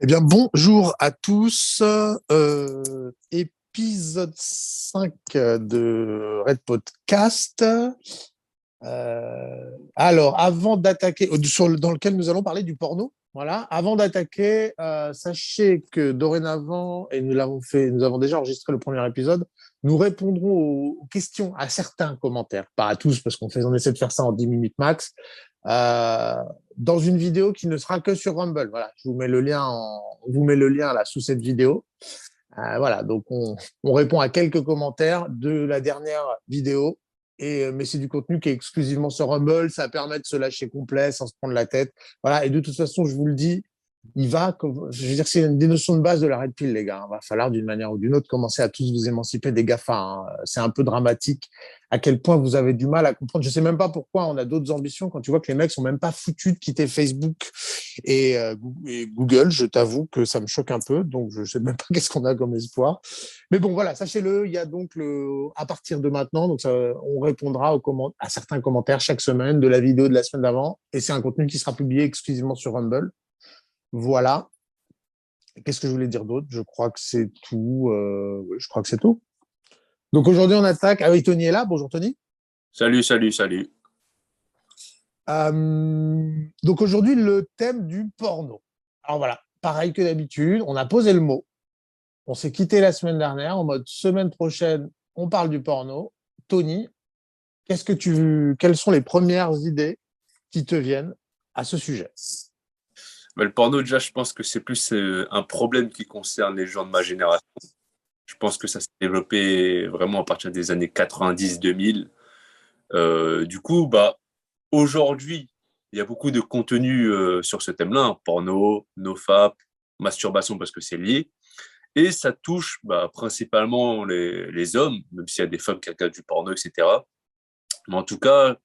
Eh bien, bonjour à tous. Épisode 5 de Red Podcast. Alors, avant d'attaquer, dans lequel nous allons parler du porno. Voilà. Avant d'attaquer, sachez que dorénavant, et nous avons déjà enregistré le premier épisode, nous répondrons aux questions, à certains commentaires, pas à tous, parce on essaie de faire ça en 10 minutes max, euh, dans une vidéo qui ne sera que sur Rumble. Voilà, je vous mets le lien là sous cette vidéo. Voilà, donc on répond à quelques commentaires de la dernière vidéo, mais c'est du contenu qui est exclusivement sur Rumble. Ça permet de se lâcher complet sans se prendre la tête. Voilà, et de toute façon, je vous le dis, je veux dire, c'est une des notions de base de la Red Pill, les gars. Il va falloir d'une manière ou d'une autre commencer à tous vous émanciper des GAFA. Hein. C'est un peu dramatique à quel point vous avez du mal à comprendre. Je sais même pas pourquoi on a d'autres ambitions quand tu vois que les mecs sont même pas foutus de quitter Facebook et Google. Je t'avoue que ça me choque un peu, donc je sais même pas qu'est-ce qu'on a comme espoir. Mais bon, voilà, sachez-le, il y a donc à partir de maintenant, donc on répondra à certains commentaires chaque semaine de la vidéo de la semaine d'avant, et c'est un contenu qui sera publié exclusivement sur Rumble. Voilà. Qu'est-ce que je voulais dire d'autre? Je crois que c'est tout. Oui, je crois que c'est tout. Donc aujourd'hui, on attaque. Ah oui, Tony est là. Bonjour Tony. Salut, salut, salut. Donc aujourd'hui, le thème du porno. Alors voilà, pareil que d'habitude, on a posé le mot. On s'est quitté la semaine dernière en mode semaine prochaine, on parle du porno. Tony, quelles sont les premières idées qui te viennent à ce sujet? Mais le porno, déjà, je pense que c'est plus un problème qui concerne les gens de ma génération. Je pense que ça s'est développé vraiment à partir des années 90-2000. Du coup, aujourd'hui, il y a beaucoup de contenu sur ce thème-là, hein, porno, nofap, masturbation parce que c'est lié. Et ça touche principalement les hommes, même s'il y a des femmes qui regardent du porno, etc. Mais en tout cas,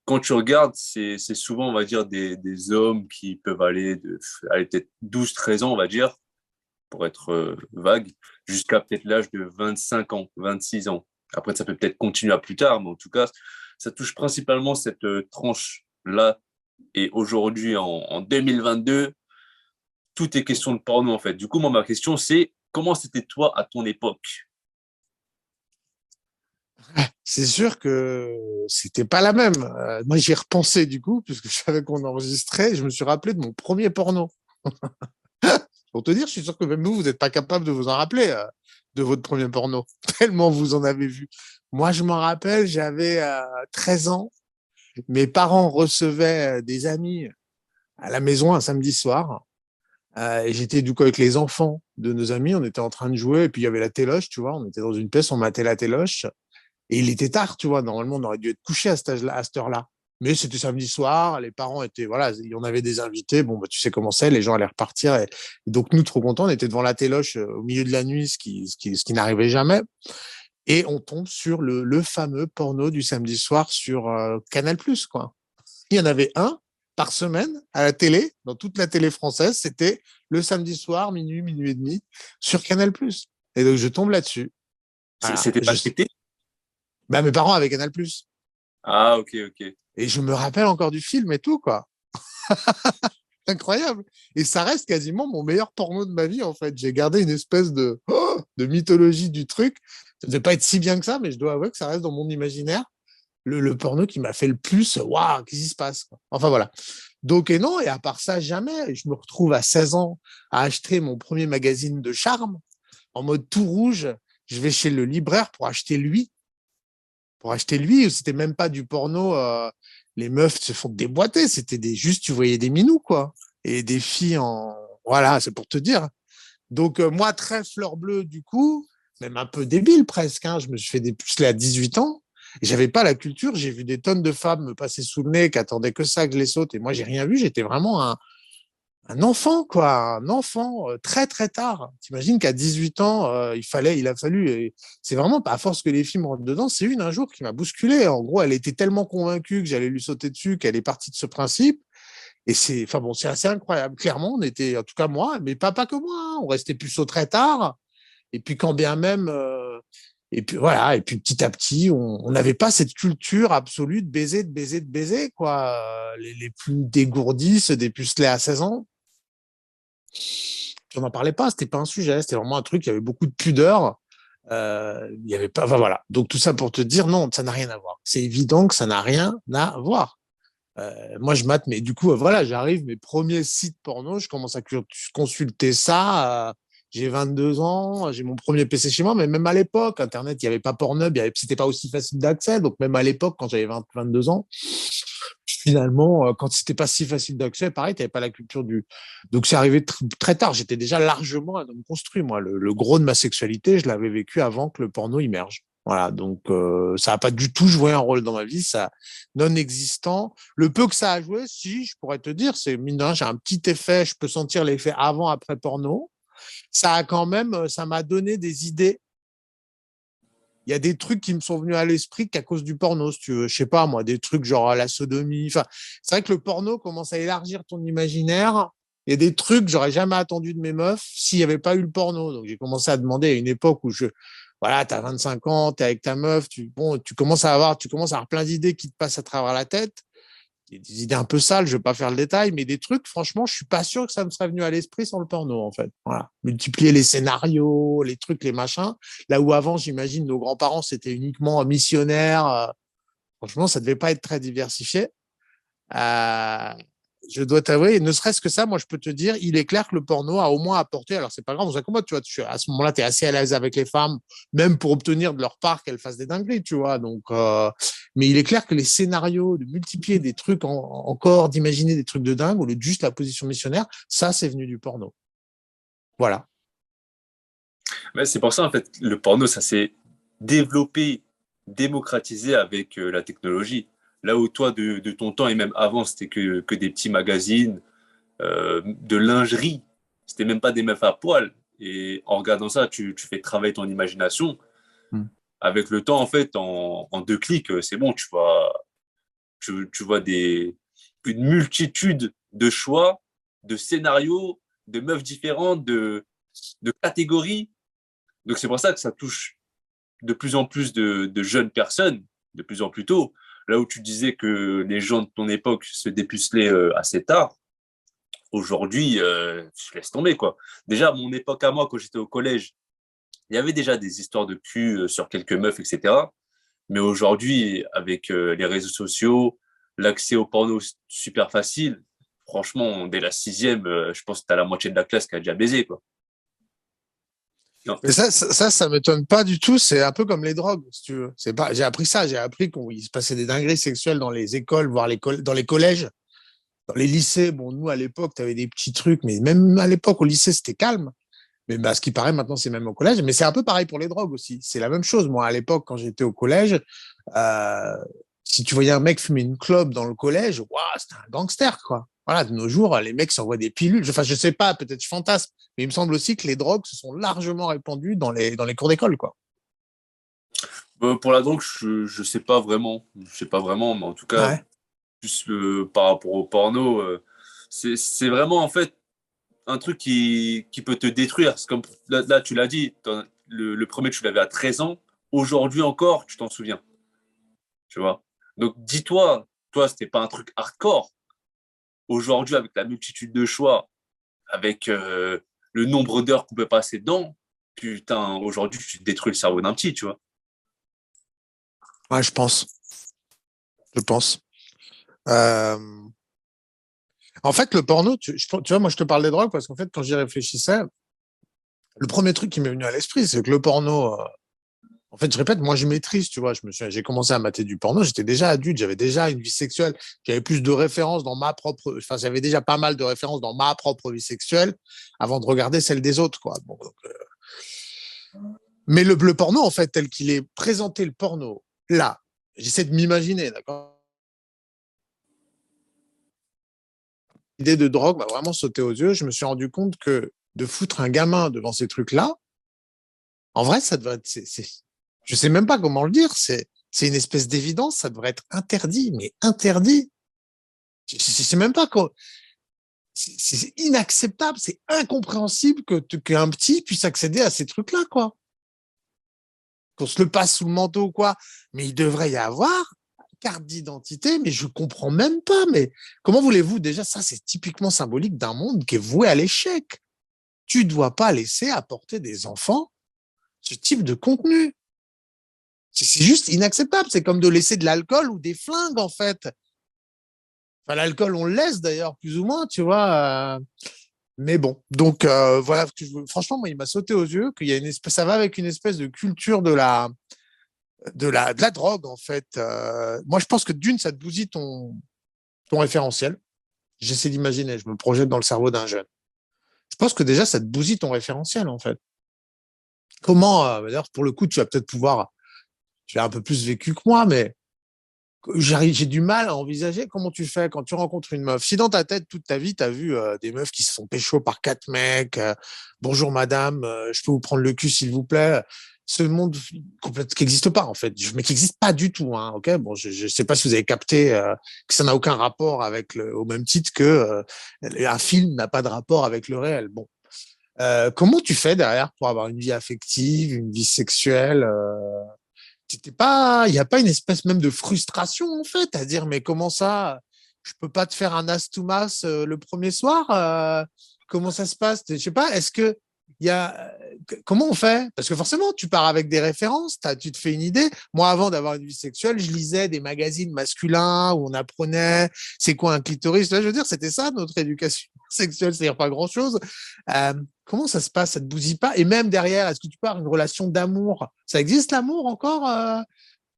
quand tu regardes, c'est souvent, on va dire, des hommes qui peuvent aller peut-être 12-13 ans, on va dire, pour être vague, jusqu'à peut-être l'âge de 25 ans, 26 ans. Après, ça peut peut-être continuer à plus tard, mais en tout cas, ça touche principalement cette tranche-là. Et aujourd'hui, en 2022, tout est question de porno, en fait. Du coup, moi, ma question, c'est comment c'était toi à ton époque? C'est sûr que c'était pas la même. Moi, j'y ai repensé du coup, puisque je savais qu'on enregistrait. Je me suis rappelé de mon premier porno. Pour te dire, je suis sûr que même vous n'êtes pas capable de vous en rappeler de votre premier porno, tellement vous en avez vu. Moi, je m'en rappelle, j'avais 13 ans. Mes parents recevaient des amis à la maison un samedi soir. Et j'étais du coup avec les enfants de nos amis. On était en train de jouer. Et puis, il y avait la téloche, tu vois. On était dans une pièce, on matait la téloche. Et il était tard, tu vois. Normalement, on aurait dû être couché à cette heure-là. Mais c'était samedi soir, les parents étaient, voilà, on avait des invités. Bon, bah, tu sais comment c'est, les gens allaient repartir. Et donc, nous, trop contents, on était devant la téloche au milieu de la nuit, ce qui n'arrivait jamais. Et on tombe sur le fameux porno du samedi soir sur Canal+, quoi. Il y en avait un par semaine à la télé, dans toute la télé française. C'était le samedi soir, minuit, minuit et demi, sur Canal+. Et donc, je tombe là-dessus. Voilà. C'était pas pété? Bah, mes parents avaient Canal+. Ah, ok, ok. Et je me rappelle encore du film et tout, quoi. Incroyable. Et ça reste quasiment mon meilleur porno de ma vie, en fait. J'ai gardé une espèce de mythologie du truc. Ça ne devait pas être si bien que ça, mais je dois avouer que ça reste dans mon imaginaire le porno qui m'a fait le plus. Waouh, qu'est-ce qui se passe, quoi. Enfin, voilà. Donc, et non, et à part ça, jamais. Je me retrouve à 16 ans à acheter mon premier magazine de charme en mode tout rouge. Je vais chez le libraire pour acheter lui, c'était même pas du porno. Les meufs se font déboîter, c'était juste, tu voyais des minous, quoi. Et des filles en. Voilà, c'est pour te dire. Donc, moi, très fleur bleue, du coup, même un peu débile presque, hein, je me suis fait des pucelets à 18 ans. Et j'avais pas la culture, j'ai vu des tonnes de femmes me passer sous le nez qui attendaient que ça, que je les saute. Et moi, j'ai rien vu, j'étais vraiment un enfant, quoi, un enfant très très tard. T'imagines qu'à 18 ans, il a fallu. C'est vraiment pas à force que les filles me rentrent dedans. C'est un jour qui m'a bousculé. En gros, elle était tellement convaincue que j'allais lui sauter dessus qu'elle est partie de ce principe. Et enfin bon, c'est assez incroyable. Clairement, on était, en tout cas moi, mais pas que moi. Hein, on restait puceau très tard. Et puis quand bien même. Et puis voilà. Et puis petit à petit, on n'avait pas cette culture absolue de baiser, quoi. Les plus dégourdis se dépucelaient à 16 ans. on n'en parlait pas, c'était pas un sujet, c'était vraiment un truc, il y avait beaucoup de pudeur. Il y avait pas, enfin voilà. Donc tout ça pour te dire, non, ça n'a rien à voir. C'est évident que ça n'a rien à voir. Moi, je mate, mais du coup, voilà, j'arrive, mes premiers sites porno, je commence à consulter ça. J'ai 22 ans, j'ai mon premier PC chez moi, mais même à l'époque, Internet, il n'y avait pas Pornhub, c'était pas aussi facile d'accès. Donc même à l'époque, quand j'avais 22 ans, finalement, quand c'était pas si facile d'accès, pareil, tu n'avais pas la culture du. Donc c'est arrivé très tard. J'étais déjà largement un homme construit. Moi, le gros de ma sexualité, je l'avais vécu avant que le porno immerge. Voilà, donc ça n'a pas du tout joué un rôle dans ma vie, ça non existant. Le peu que ça a joué, si je pourrais te dire, c'est mine de rien, j'ai un petit effet, je peux sentir l'effet avant après porno. Ça a quand même, ça m'a donné des idées. Il y a des trucs qui me sont venus à l'esprit qu'à cause du porno, si tu veux. Je sais pas, moi, des trucs genre la sodomie. Enfin, c'est vrai que le porno commence à élargir ton imaginaire. Il y a des trucs que j'aurais jamais attendu de mes meufs s'il n'y avait pas eu le porno. Donc, j'ai commencé à demander à une époque où voilà, tu as 25 ans, tu es avec ta meuf, tu commences à avoir plein d'idées qui te passent à travers la tête. Des idées un peu sales, je vais pas faire le détail, mais des trucs, franchement, je suis pas sûr que ça me serait venu à l'esprit sans le porno, en fait. Voilà. Multiplier les scénarios, les trucs, les machins. Là où avant, j'imagine, nos grands-parents, c'était uniquement missionnaires. Franchement, ça devait pas être très diversifié. Euh, je dois t'avouer, ne serait-ce que ça, moi, je peux te dire, il est clair que le porno a au moins apporté, alors c'est pas grave, on s'accommode, tu vois, à ce moment-là, tu es assez à l'aise avec les femmes, même pour obtenir de leur part qu'elles fassent des dingueries, tu vois. Donc, mais il est clair que les scénarios, de multiplier des trucs encore, d'imaginer des trucs de dingue, au lieu de juste la position missionnaire, ça, c'est venu du porno. Voilà. Mais c'est pour ça, en fait, le porno, ça s'est développé, démocratisé avec la technologie. Là où toi, de ton temps et même avant, c'était que des petits magazines, de lingerie. C'était même pas des meufs à poil. Et en regardant ça, tu fais travailler ton imagination. Mm. Avec le temps, en fait, en 2 clics, c'est bon, tu vois une multitude de choix, de scénarios, de meufs différentes, de catégories. Donc c'est pour ça que ça touche de plus en plus de jeunes personnes, de plus en plus tôt. Là où tu disais que les gens de ton époque se dépucelaient assez tard, aujourd'hui, je laisse tomber, quoi. Déjà, à mon époque à moi, quand j'étais au collège, il y avait déjà des histoires de cul sur quelques meufs, etc. Mais aujourd'hui, avec les réseaux sociaux, l'accès au porno super facile, franchement, dès la sixième, je pense que tu as la moitié de la classe qui a déjà baisé, quoi. Non. Mais ça m'étonne pas du tout. C'est un peu comme les drogues, si tu veux. C'est pas, j'ai appris ça. J'ai appris qu'il se passait des dingueries sexuelles dans les écoles, voire dans les collèges. Dans les lycées, bon, nous, à l'époque, tu avais des petits trucs, mais même à l'époque, au lycée, c'était calme. Mais bah, ce qui paraît, maintenant, c'est même au collège. Mais c'est un peu pareil pour les drogues aussi. C'est la même chose. Moi, à l'époque, quand j'étais au collège, euh, si tu voyais un mec fumer une clope dans le collège, waouh, c'était un gangster, quoi. Voilà, de nos jours, les mecs s'envoient des pilules. Enfin, je sais pas, peut-être je fantasme, mais il me semble aussi que les drogues se sont largement répandues dans les cours d'école, quoi. Pour la drogue, je sais pas vraiment. Je sais pas vraiment, mais en tout cas, Ouais. plus par rapport au porno, c'est vraiment en fait un truc qui peut te détruire. C'est comme là, tu l'as dit, le premier, tu l'avais à 13 ans. Aujourd'hui encore, tu t'en souviens. Tu vois. Donc dis-toi, toi, c'était pas un truc hardcore. Aujourd'hui, avec la multitude de choix, avec le nombre d'heures qu'on peut passer dedans, putain, aujourd'hui, tu te détruis le cerveau d'un petit, tu vois. Ouais, je pense. Je pense. Euh, En fait, le porno, tu vois, moi, je te parle des drogues parce qu'en fait, quand j'y réfléchissais, le premier truc qui m'est venu à l'esprit, c'est que le porno, en fait, je répète, moi, je maîtrise, tu vois, j'ai commencé à mater du porno, j'étais déjà adulte, j'avais déjà une vie sexuelle, j'avais plus de références dans ma propre, enfin, j'avais déjà pas mal de références dans ma propre vie sexuelle avant de regarder celle des autres, quoi. Bon, donc, mais le porno, en fait, tel qu'il est présenté, le porno, là, j'essaie de m'imaginer, d'accord? L'idée de drogue m'a vraiment sauté aux yeux. Je me suis rendu compte que de foutre un gamin devant ces trucs-là, en vrai, ça devrait être, je sais même pas comment le dire, c'est une espèce d'évidence, ça devrait être interdit, mais interdit. Je sais même pas quoi. C'est inacceptable, c'est incompréhensible qu'un petit puisse accéder à ces trucs-là, quoi. Qu'on se le passe sous le manteau ou quoi. Mais il devrait y avoir carte d'identité, mais je comprends même pas. Mais comment voulez-vous déjà, ça, c'est typiquement symbolique d'un monde qui est voué à l'échec. tu ne dois pas laisser apporter des enfants ce type de contenu. C'est juste inacceptable. C'est comme de laisser de l'alcool ou des flingues, en fait. Enfin, l'alcool, on le laisse d'ailleurs, plus ou moins, tu vois. Mais bon, donc voilà, franchement, moi, il m'a sauté aux yeux qu'il y a une espèce, ça va avec une espèce de culture de la drogue, en fait. Moi, je pense que d'une, ça te bousille ton référentiel. J'essaie d'imaginer, je me projette dans le cerveau d'un jeune. Je pense que déjà, ça te bousille ton référentiel, en fait. Comment, d'ailleurs, pour le coup, tu vas peut-être pouvoir, tu as un peu plus vécu que moi, mais j'ai du mal à envisager comment tu fais quand tu rencontres une meuf. Si dans ta tête, toute ta vie, tu as vu des meufs qui se font pécho par 4 mecs, bonjour madame, je peux vous prendre le cul s'il vous plaît. Ce monde complète qui n'existe pas en fait, mais qui n'existe pas du tout. Hein, ok, bon, je sais pas si vous avez capté que ça n'a aucun rapport avec au même titre que un film n'a pas de rapport avec le réel. Bon, comment tu fais derrière pour avoir une vie affective, une vie sexuelle il n'y a pas une espèce même de frustration en fait à dire mais comment ça, je peux pas te faire un as to mas le premier soir, comment ça se passe, je sais pas, est-ce que il y a comment on fait parce que forcément tu pars avec des références, tu te fais une idée. Moi avant d'avoir une vie sexuelle, je lisais des magazines masculins où on apprenait c'est quoi un clitoris, là, je veux dire c'était ça notre éducation sexuelle, c'est-à-dire pas grand-chose. Euh, Comment ça se passe? Ça te bousille pas? Et même derrière, est-ce que tu pars une relation d'amour? Ça existe l'amour encore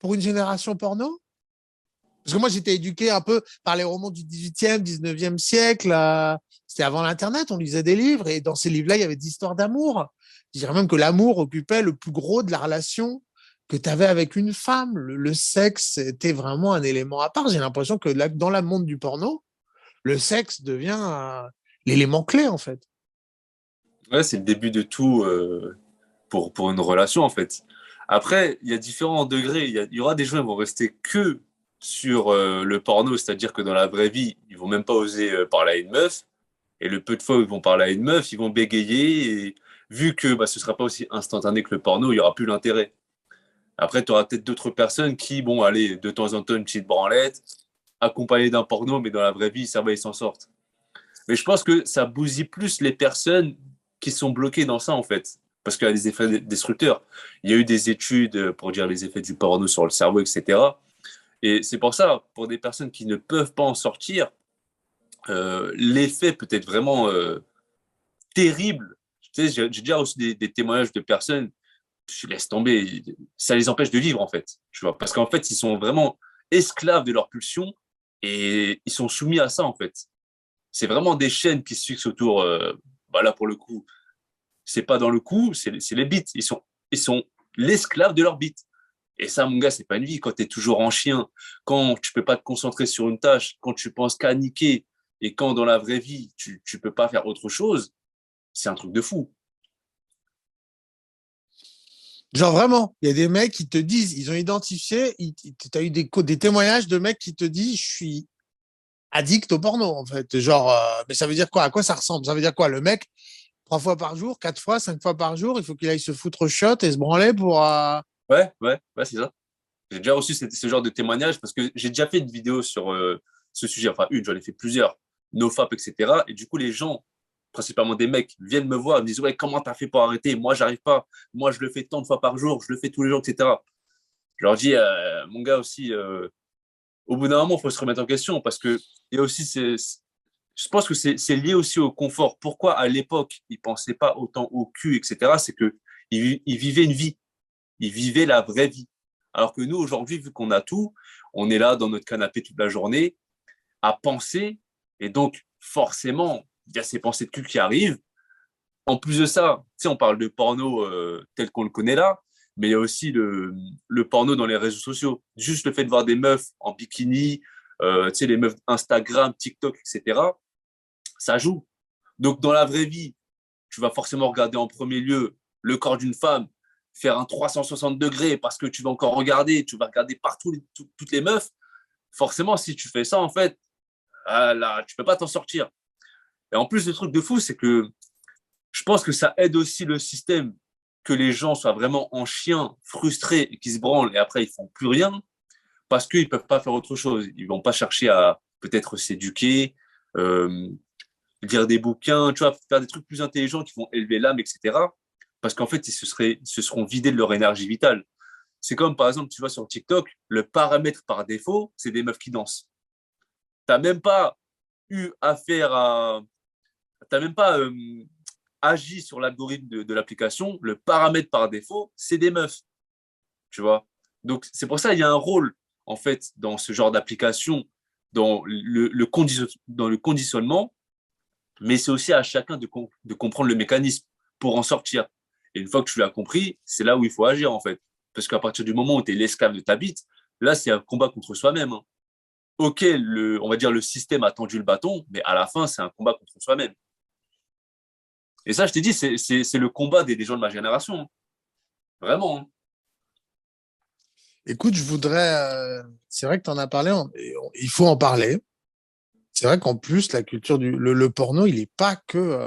pour une génération porno? Parce que moi, j'étais éduqué un peu par les romans du 18e, 19e siècle. C'était avant l'Internet, on lisait des livres et dans ces livres-là, il y avait des histoires d'amour. Je dirais même que l'amour occupait le plus gros de la relation que tu avais avec une femme. Le sexe était vraiment un élément à part. J'ai l'impression que là, dans le monde du porno, le sexe devient l'élément clé, en fait. Ouais, c'est le début de tout pour une relation, en fait. Après, il y a différents degrés. Il y aura des gens qui vont rester que sur le porno, c'est-à-dire que dans la vraie vie, ils vont même pas oser parler à une meuf. Et le peu de fois où ils vont parler à une meuf, ils vont bégayer. Et vu que bah, ce sera pas aussi instantané que le porno, il y aura plus l'intérêt. Après, tu auras peut-être d'autres personnes qui, bon, allez, de temps en temps, une petite branlette, accompagnées d'un porno, mais dans la vraie vie, ça va, ils s'en sortent. Mais je pense que ça bousille plus les personnes qui sont bloquées dans ça, en fait. Parce qu'il y a des effets destructeurs. Il y a eu des études pour dire les effets du porno sur le cerveau, etc. Et c'est pour ça, pour des personnes qui ne peuvent pas en sortir, l'effet peut être vraiment terrible. Tu sais, j'ai déjà reçu des témoignages de personnes, je laisse tomber, ça les empêche de vivre, en fait. Tu vois, parce qu'en fait, ils sont vraiment esclaves de leur pulsion et ils sont soumis à ça, en fait. C'est vraiment des chaînes qui se fixent autour. Bah là, pour le coup, c'est pas dans le coup, c'est les bits. Ils sont l'esclave de leurs bits. Et ça, mon gars, c'est pas une vie. Quand tu es toujours en chien, quand tu peux pas te concentrer sur une tâche, quand tu penses qu'à niquer, et quand dans la vraie vie, tu peux pas faire autre chose, c'est un truc de fou. Genre vraiment, il y a des mecs qui te disent, ils ont identifié, tu as eu des témoignages de mecs qui te disent, je suis addict au porno, en fait. Genre, mais ça veut dire quoi? À quoi ça ressemble? Ça veut dire quoi? Le mec, 3 fois par jour, 4 fois, 5 fois par jour, il faut qu'il aille se foutre au shot et se branler pour. Ouais, ouais, ouais, c'est ça. J'ai déjà reçu ce genre de témoignage parce que j'ai déjà fait une vidéo sur ce sujet, enfin une, j'en ai fait plusieurs, NoFap, etc. Et du coup, les gens, principalement des mecs, viennent me voir, me disent ouais, comment t'as fait pour arrêter? Moi, j'arrive pas. Moi, je le fais tant de fois par jour, je le fais tous les jours, etc. Je leur dis, mon gars aussi, au bout d'un moment, il faut se remettre en question parce que il y a aussi, je pense que c'est lié aussi au confort. Pourquoi à l'époque, ils pensaient pas autant au cul, etc. C'est que ils vivaient une vie, ils vivaient la vraie vie. Alors que nous, aujourd'hui, vu qu'on a tout, on est là dans notre canapé toute la journée à penser. Et donc, forcément, il y a ces pensées de cul qui arrivent. En plus de ça, tu sais, on parle de porno tel qu'on le connaît là, mais il y a aussi le porno dans les réseaux sociaux. Juste le fait de voir des meufs en bikini, tu sais, les meufs Instagram, TikTok, etc., ça joue. Donc, dans la vraie vie, tu vas forcément regarder en premier lieu le corps d'une femme, faire un 360 degrés parce que tu vas encore regarder, tu vas regarder partout toutes les meufs. Forcément, si tu fais ça, en fait, ah là, tu peux pas t'en sortir. Et en plus, le truc de fou, c'est que je pense que ça aide aussi le système que les gens soient vraiment en chien, frustrés et qui se branlent et après ils font plus rien parce qu'ils peuvent pas faire autre chose. Ils vont pas chercher à peut-être s'éduquer, euh, lire des bouquins, tu vois, faire des trucs plus intelligents qui vont élever l'âme, etc. Parce qu'en fait, ils se seront vidés de leur énergie vitale. C'est comme, par exemple, tu vois, sur TikTok, le paramètre par défaut, c'est des meufs qui dansent. Tu n'as même pas eu affaire à... Tu n'as même pas agi sur l'algorithme de l'application. Le paramètre par défaut, c'est des meufs, tu vois. Donc, c'est pour ça qu'il y a un rôle, en fait, dans ce genre d'application, dans le conditionnement, mais c'est aussi à chacun de comprendre le mécanisme pour en sortir. Et une fois que tu l'as compris, c'est là où il faut agir, en fait. Parce qu'à partir du moment où tu es l'esclave de ta bite, là, c'est un combat contre soi-même, hein. Ok, on va dire le système a tendu le bâton, mais à la fin, c'est un combat contre soi-même. Et ça, je t'ai dit, c'est le combat des gens de ma génération, hein. Vraiment, hein. Écoute, je voudrais. C'est vrai que tu en as parlé, il faut en parler. C'est vrai qu'en plus, la culture le porno, il est pas que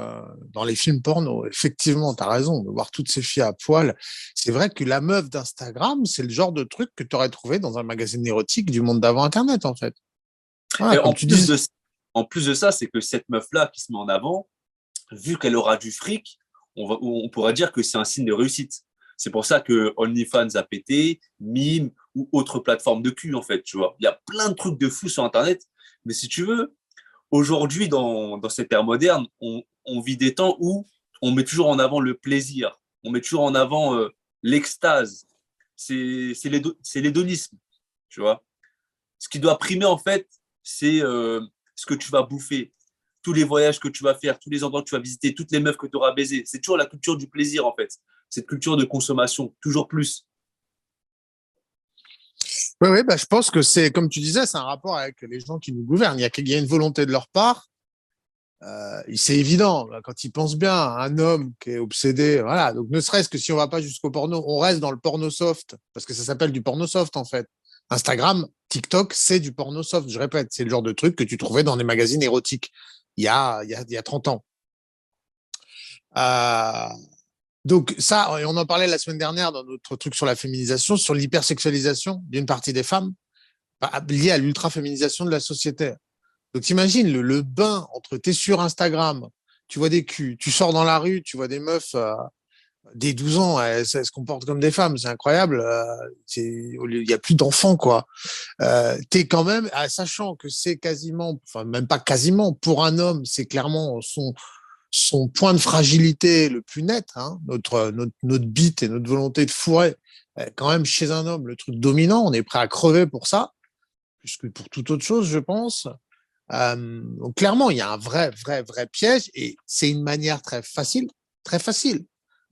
dans les films porno. Effectivement, tu as raison, de voir toutes ces filles à poil. C'est vrai que la meuf d'Instagram, c'est le genre de truc que tu aurais trouvé dans un magazine érotique du monde d'avant Internet, en fait. Voilà, Et comme tu dis. en plus de ça, c'est que cette meuf-là qui se met en avant, vu qu'elle aura du fric, on pourra dire que c'est un signe de réussite. C'est pour ça que OnlyFans a pété, Mime ou autre plateforme de cul, en fait, tu vois. Il y a plein de trucs de fous sur Internet. Mais si tu veux, aujourd'hui, dans cette ère moderne, on vit des temps où on met toujours en avant le plaisir, on met toujours en avant l'extase. C'est l'hédonisme, tu vois. Ce qui doit primer, en fait, c'est ce que tu vas bouffer, tous les voyages que tu vas faire, tous les endroits que tu vas visiter, toutes les meufs que tu auras baisées. C'est toujours la culture du plaisir, en fait. Cette culture de consommation, toujours plus. Oui, oui, bah, je pense que c'est, comme tu disais, c'est un rapport avec les gens qui nous gouvernent. Il y a une volonté de leur part. C'est évident, quand ils pensent bien, un homme qui est obsédé, voilà. Donc, ne serait-ce que si on va pas jusqu'au porno, on reste dans le porno soft, parce que ça s'appelle du porno soft, en fait. Instagram, TikTok, c'est du porno soft. Je répète, c'est le genre de truc que tu trouvais dans des magazines érotiques il y a 30 ans. Euh, donc, ça, et on en parlait la semaine dernière dans notre truc sur la féminisation, sur l'hypersexualisation d'une partie des femmes, liée à l'ultra-féminisation de la société. Donc, t'imagines le bain entre t'es sur Instagram, tu vois des culs, tu sors dans la rue, tu vois des meufs des 12 ans, elles se comportent comme des femmes, c'est incroyable. Il y a plus d'enfants, quoi. T'es quand même, sachant que c'est quasiment, enfin même pas quasiment, pour un homme, c'est clairement son point de fragilité le plus net, hein, notre bite et notre volonté de fourrer. Quand même, chez un homme, le truc dominant, on est prêt à crever pour ça, plus que pour toute autre chose, je pense. Donc clairement, il y a un vrai piège et c'est une manière très facile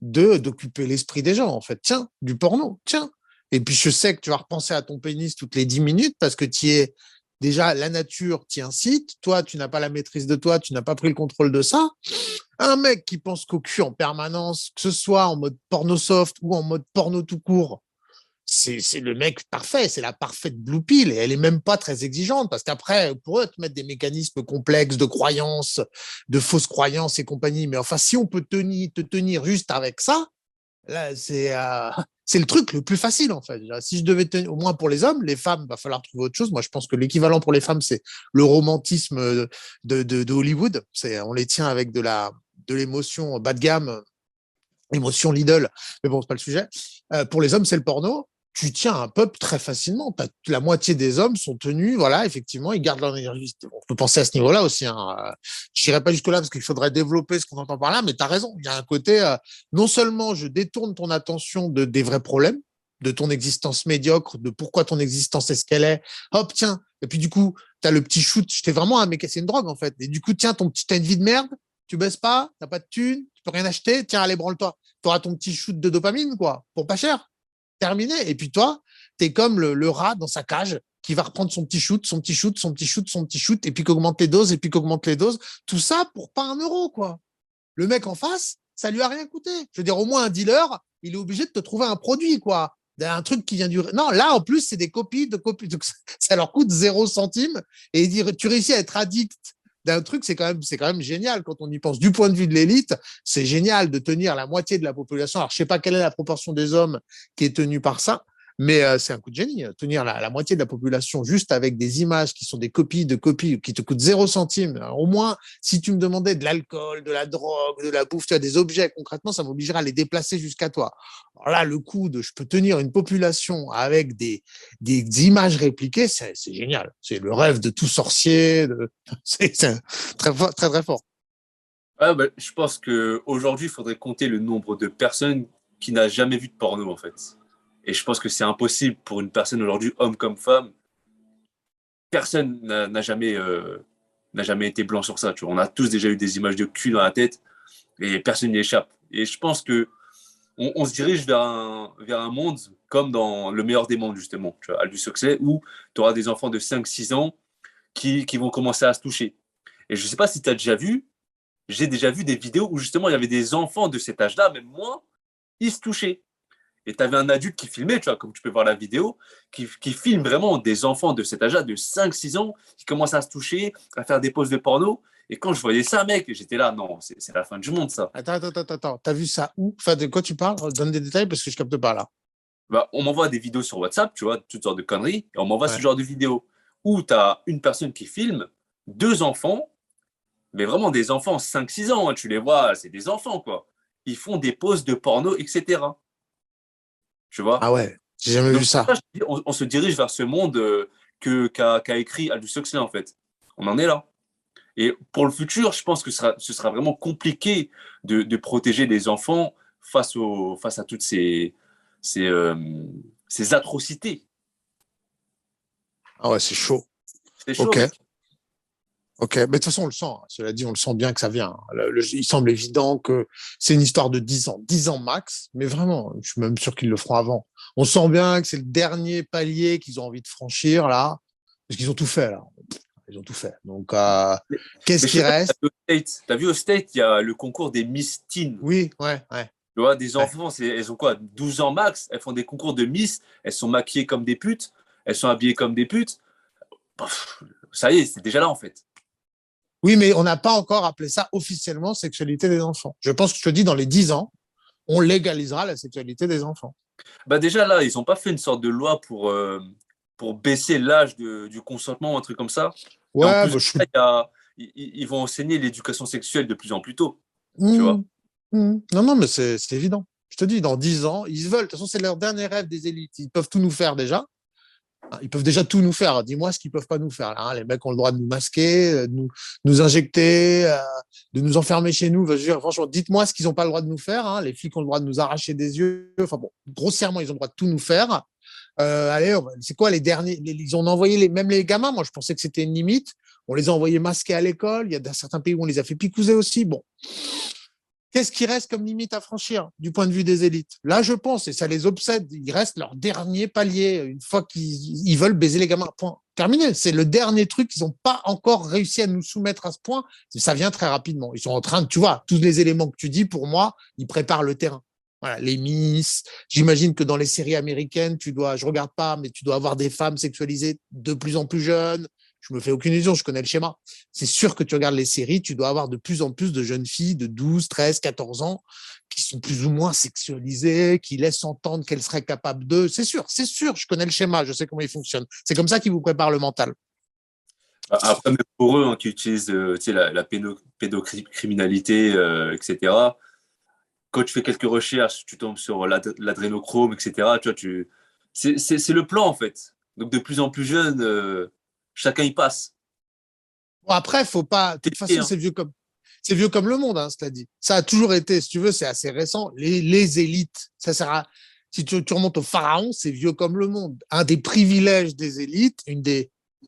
de d'occuper l'esprit des gens. En fait, tiens, du porno, tiens. Et puis je sais que tu vas repenser à ton pénis toutes les 10 minutes parce que tu es déjà la nature t'y incite. Toi, tu n'as pas la maîtrise de toi, tu n'as pas pris le contrôle de ça. Un mec qui pense qu'au cul en permanence, que ce soit en mode porno soft ou en mode porno tout court, c'est le mec parfait, c'est la parfaite blue pill et elle est même pas très exigeante parce qu'après, pour eux, te mettre des mécanismes complexes de croyances, de fausses croyances et compagnie. Mais enfin, si on peut te tenir juste avec ça, là, c'est le truc le plus facile en fait. Si je devais tenir, au moins pour les hommes, les femmes, va falloir trouver autre chose. Moi, je pense que l'équivalent pour les femmes, c'est le romantisme de Hollywood. On les tient avec de l'émotion bas de gamme, émotion Lidl, mais bon, c'est pas le sujet. Pour les hommes, c'est le porno. Tu tiens un peuple très facilement. La moitié des hommes sont tenus, voilà, effectivement, ils gardent leur énergie. On peut penser à ce niveau-là aussi, hein. Je n'irai pas jusque-là parce qu'il faudrait développer ce qu'on entend par là, mais tu as raison. Il y a un côté, non seulement je détourne ton attention des vrais problèmes, de ton existence médiocre, de pourquoi ton existence est ce qu'elle est. Hop, tiens. Et puis du coup, tu as le petit shoot. J'étais vraiment un mec, c'est une drogue en fait. Et du coup, tiens, t'as une vie de merde, tu baisses pas, t'as pas de thunes, tu peux rien acheter, tiens, allez, branle-toi. Tu auras ton petit shoot de dopamine, quoi, pour pas cher. Terminé. Et puis toi, tu es comme le rat dans sa cage qui va reprendre son petit shoot, son petit shoot, son petit shoot, son petit shoot, et puis qu'augmente les doses, et puis qu'augmente les doses. Tout ça pour pas 1 euro, quoi. Le mec en face, ça lui a rien coûté. Je veux dire, au moins un dealer, il est obligé de te trouver un produit, quoi. Un truc qui vient du. Non, là, en plus, c'est des copies de copies. Donc, ça leur coûte 0 centime. Et dire, tu réussis à être addict d'un truc, c'est quand même génial quand on y pense. Du point de vue de l'élite, c'est génial de tenir la moitié de la population. Alors, je sais pas quelle est la proportion des hommes qui est tenue par ça, Mais c'est un coup de génie. Tenir la moitié de la population juste avec des images qui sont des copies de copies, qui te coûtent 0 centime. Alors, au moins, si tu me demandais de l'alcool, de la drogue, de la bouffe, tu as des objets, concrètement, ça m'obligerait à les déplacer jusqu'à toi. Alors là, le coup de je peux tenir une population avec des images répliquées, c'est génial. C'est le rêve de tout sorcier. C'est très, très, très fort. Ah, bah, je pense qu'aujourd'hui, il faudrait compter le nombre de personnes qui n'a jamais vu de porno, en fait. Et je pense que c'est impossible pour une personne aujourd'hui, homme comme femme. Personne n'a jamais été blanc sur ça. Tu vois. On a tous déjà eu des images de cul dans la tête et personne n'y échappe. Et je pense que on se dirige vers un monde comme dans le meilleur des mondes, justement, tu vois, Aldous Huxley, où tu auras des enfants de 5 6 ans qui vont commencer à se toucher. Et je ne sais pas si tu as déjà vu, j'ai déjà vu des vidéos où justement il y avait des enfants de cet âge-là, même moi, ils se touchaient. Et tu avais un adulte qui filmait, tu vois, comme tu peux voir la vidéo, qui filme vraiment des enfants de cet âge-là, de 5 6 ans, qui commencent à se toucher, à faire des poses de porno. Et quand je voyais ça, mec, j'étais là, non, c'est la fin du monde, ça. Attends. T'as vu ça où? Enfin, de quoi tu parles? Donne des détails parce que je capte pas là. Bah, on m'envoie des vidéos sur WhatsApp, tu vois, toutes sortes de conneries, et on m'envoie ce Ouais. genre de vidéos où tu as une personne qui filme, 2 enfants, mais vraiment des enfants 5 6 ans, hein, tu les vois, c'est des enfants, quoi. Ils font des poses de porno, etc. Tu vois. Ah ouais, j'ai jamais vu Donc, ça. on se dirige vers ce monde qu'a écrit Aldous Huxley, en fait. On en est là. Et pour le futur, je pense que ce sera vraiment compliqué de protéger les enfants face à toutes ces, euh, ces atrocités. Ah ouais, c'est chaud. C'est chaud, Ok. mec. Ok, mais de toute façon, on le sent. Hein. Cela dit, on le sent bien que ça vient. Il semble évident que c'est une histoire de 10 ans, 10 ans max, mais vraiment, je suis même sûr qu'ils le feront avant. On sent bien que c'est le dernier palier qu'ils ont envie de franchir, là, parce qu'ils ont tout fait, là. Ils ont tout fait. Donc, Mais, qu'est-ce mais je qui sais pas, reste? t'as vu au State, il y a le concours des Miss Teen. Oui, ouais. Tu vois, des Ouais. enfants, elles ont quoi, 12 ans max, elles font des concours de Miss, elles sont maquillées comme des putes, elles sont habillées comme des putes. Pff, ça y est, c'est déjà là, en fait. Oui, mais on n'a pas encore appelé ça officiellement sexualité des enfants. Je pense que je te dis, dans les 10 ans, on légalisera la sexualité des enfants. Bah déjà là, ils n'ont pas fait une sorte de loi pour baisser l'âge du consentement ou un truc comme ça. Et en Ouais, plus bah, de ça, ils vont enseigner l'éducation sexuelle de plus en plus tôt. Tu Mmh, vois. Non, mais c'est évident. Je te dis, dans 10 ans, ils veulent. De toute façon, c'est leur dernier rêve des élites. Ils peuvent tout nous faire déjà. Ils peuvent déjà tout nous faire. Dis-moi ce qu'ils peuvent pas nous faire. Là, hein. Les mecs ont le droit de nous masquer, nous injecter, de nous enfermer chez nous. Je veux dire, franchement, dites-moi ce qu'ils n'ont pas le droit de nous faire. Hein. Les flics ont le droit de nous arracher des yeux. Enfin bon, grossièrement, ils ont le droit de tout nous faire. Allez, c'est quoi les derniers ils ont envoyé même les gamins. Moi, je pensais que c'était une limite. On les a envoyés masqués à l'école. Il y a certains pays où on les a fait picouser aussi. Bon, qu'est-ce qui reste comme limite à franchir du point de vue des élites? Là, je pense, et ça les obsède, il reste leur dernier palier. Une fois qu'ils veulent baiser les gamins, point. Terminé. C'est le dernier truc qu'ils n'ont pas encore réussi à nous soumettre à ce point. Ça vient très rapidement. Ils sont en train de, tu vois, tous les éléments que tu dis, pour moi, ils préparent le terrain. Voilà, les Miss. J'imagine que dans les séries américaines, je regarde pas, mais tu dois avoir des femmes sexualisées de plus en plus jeunes. Je me fais aucune illusion, je connais le schéma. C'est sûr que tu regardes les séries, tu dois avoir de plus en plus de jeunes filles de 12, 13, 14 ans qui sont plus ou moins sexualisées, qui laissent entendre qu'elles seraient capables d'eux. C'est sûr, je connais le schéma, je sais comment il fonctionne. C'est comme ça qu'ils vous préparent le mental. Après, même pour eux, hein, qui utilisent tu sais, la pédocriminalité, etc. Quand tu fais quelques recherches, tu tombes sur l'adrénochrome, etc. Tu vois, c'est le plan, en fait. Donc, de plus en plus jeune, chacun y passe. Bon, après, faut pas. De toute Et, façon, hein. c'est vieux comme le monde, hein, cela dit. Ça a toujours été, si tu veux, c'est assez récent. Les élites, ça sert à. Si tu remontes au pharaon, c'est vieux comme le monde. Un des privilèges des élites,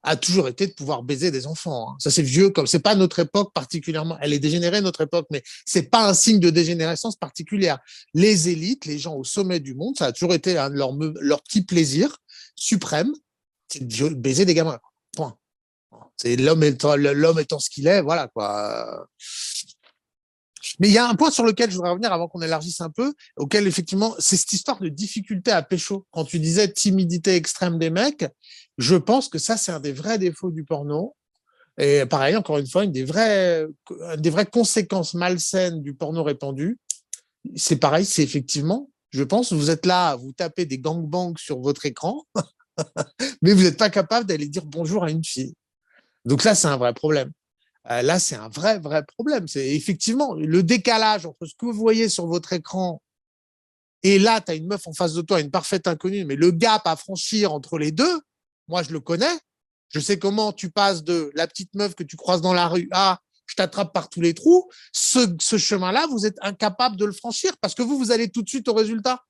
a toujours été de pouvoir baiser des enfants. Hein. Ça, c'est vieux comme. C'est pas notre époque particulièrement. Elle est dégénérée, notre époque, mais c'est pas un signe de dégénérescence particulière. Les élites, les gens au sommet du monde, ça a toujours été un de leur petit plaisir suprême, c'est de baiser des gamins. Point. C'est l'homme étant ce qu'il est, voilà quoi. Mais il y a un point sur lequel je voudrais revenir avant qu'on élargisse un peu, auquel effectivement, c'est cette histoire de difficulté à pécho. Quand tu disais timidité extrême des mecs, je pense que ça, c'est un des vrais défauts du porno. Et pareil, encore une fois, une des vraies conséquences malsaines du porno répandu, c'est pareil, c'est effectivement je pense. Vous êtes là, vous tapez des gangbangs sur votre écran, mais vous n'êtes pas capable d'aller dire bonjour à une fille. Donc là, c'est un vrai problème. Là, c'est un vrai, vrai problème. C'est effectivement le décalage entre ce que vous voyez sur votre écran et là, tu as une meuf en face de toi, une parfaite inconnue, mais le gap à franchir entre les deux, moi, je le connais. Je sais comment tu passes de la petite meuf que tu croises dans la rue à je t'attrape par tous les trous. Ce chemin-là, vous êtes incapable de le franchir parce que vous allez tout de suite au résultat.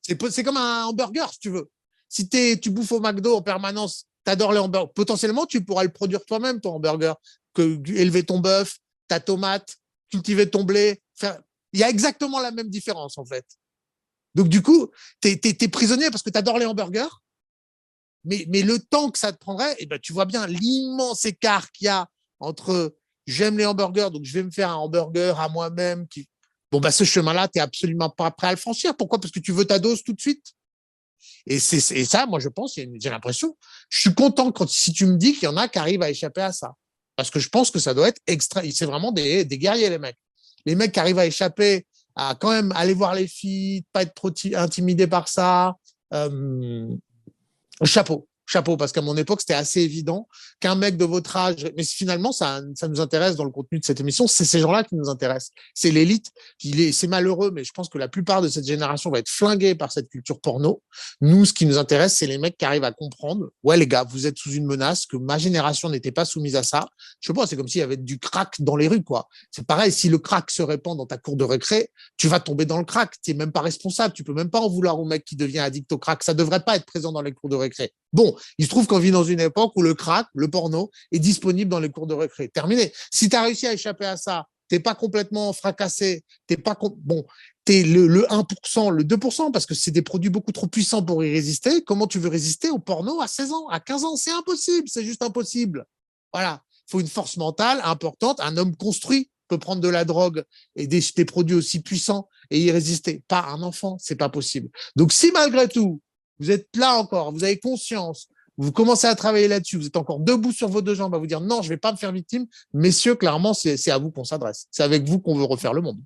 C'est comme un hamburger, si tu veux. Si tu bouffes au McDo en permanence, tu adores les hamburgers. Potentiellement, tu pourras le produire toi-même, ton hamburger. Élever ton bœuf, ta tomate, cultiver ton blé. Il y a exactement la même différence, en fait. Donc, du coup, tu es prisonnier parce que tu adores les hamburgers. Mais le temps que ça te prendrait, eh ben, tu vois bien l'immense écart qu'il y a entre j'aime les hamburgers, donc je vais me faire un hamburger à moi-même. Bon, bah, ce chemin-là, tu n'es absolument pas prêt à le franchir. Pourquoi? Parce que tu veux ta dose tout de suite. Et ça, moi, je pense, j'ai l'impression, je suis content si tu me dis qu'il y en a qui arrivent à échapper à ça. Parce que je pense que ça doit être extra. C'est vraiment des guerriers, les mecs. Les mecs qui arrivent à échapper, à quand même aller voir les filles, pas être trop intimidés par ça. Chapeau. Chapeau, parce qu'à mon époque, c'était assez évident qu'un mec de votre âge, mais finalement, ça nous intéresse dans le contenu de cette émission, c'est ces gens-là qui nous intéressent. C'est l'élite. C'est malheureux, mais je pense que la plupart de cette génération va être flinguée par cette culture porno. Nous, ce qui nous intéresse, c'est les mecs qui arrivent à comprendre. Ouais, les gars, vous êtes sous une menace, que ma génération n'était pas soumise à ça. Je sais pas, c'est comme s'il y avait du crack dans les rues, quoi. C'est pareil, si le crack se répand dans ta cour de récré, tu vas tomber dans le crack. Tu n'es même pas responsable. Tu peux même pas en vouloir au mec qui devient addict au crack. Ça devrait pas être présent dans les cours de récré. Bon, il se trouve qu'on vit dans une époque où le crack, le porno, est disponible dans les cours de récré. Terminé. Si tu as réussi à échapper à ça, t'es pas complètement fracassé, t'es pas bon, t'es le 1%, le 2%, parce que c'est des produits beaucoup trop puissants pour y résister. Comment tu veux résister au porno à 16 ans, à 15 ans? C'est impossible, c'est juste impossible. Voilà. Il faut une force mentale importante. Un homme construit peut prendre de la drogue et des produits aussi puissants et y résister. Pas un enfant, c'est pas possible. Donc si malgré tout, vous êtes là encore, vous avez conscience, vous commencez à travailler là-dessus, vous êtes encore debout sur vos deux jambes à vous dire non, je ne vais pas me faire victime. Messieurs, clairement, c'est à vous qu'on s'adresse. C'est avec vous qu'on veut refaire le monde.